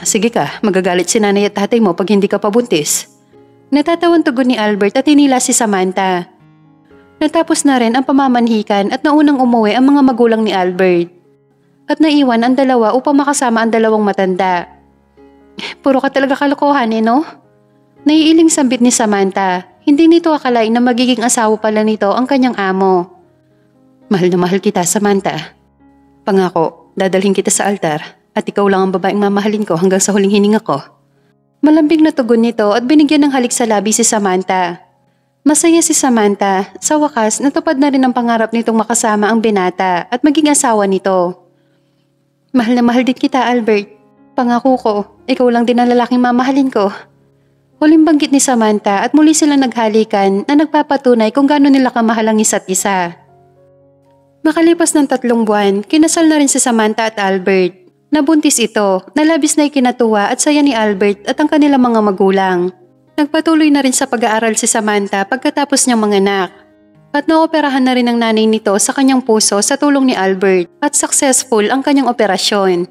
Sige ka, magagalit si nanay at tatay mo pag hindi ka pabuntis. Natatawan tugon ni Albert at hinila si Samantha. Natapos na rin ang pamamanhikan at naunang umuwi ang mga magulang ni Albert. At naiwan ang dalawa upang makasama ang 2 matanda. Puro ka talaga kalokohan no? Naiiling sambit ni Samantha. Hindi nito akalain na magiging asawa pala nito ang kanyang amo. Mahal na mahal kita, Samantha. Pangako, dadalhin kita sa altar at ikaw lang ang babaeng mamahalin ko hanggang sa huling hininga ko. Malambing na tugon nito at binigyan ng halik sa labi si Samantha. Masaya si Samantha. Sa wakas, natupad na rin ang pangarap nitong makasama ang binata at maging asawa nito. Mahal na mahal din kita, Albert. Pangako ko, ikaw lang din ang lalaking mamahalin ko. Huling banggit ni Samantha at muli silang naghalikan na nagpapatunay kung gaano nila kamahal ang isa't isa. Makalipas ng 3 buwan, kinasal na rin si Samantha at Albert. Nabuntis ito, nalabis na ikinatuwa at saya ni Albert at ang kanilang mga magulang. Nagpatuloy na rin sa pag-aaral si Samantha pagkatapos niyang manganak. At naoperahan na rin ang nanay nito sa kanyang puso sa tulong ni Albert at successful ang kanyang operasyon.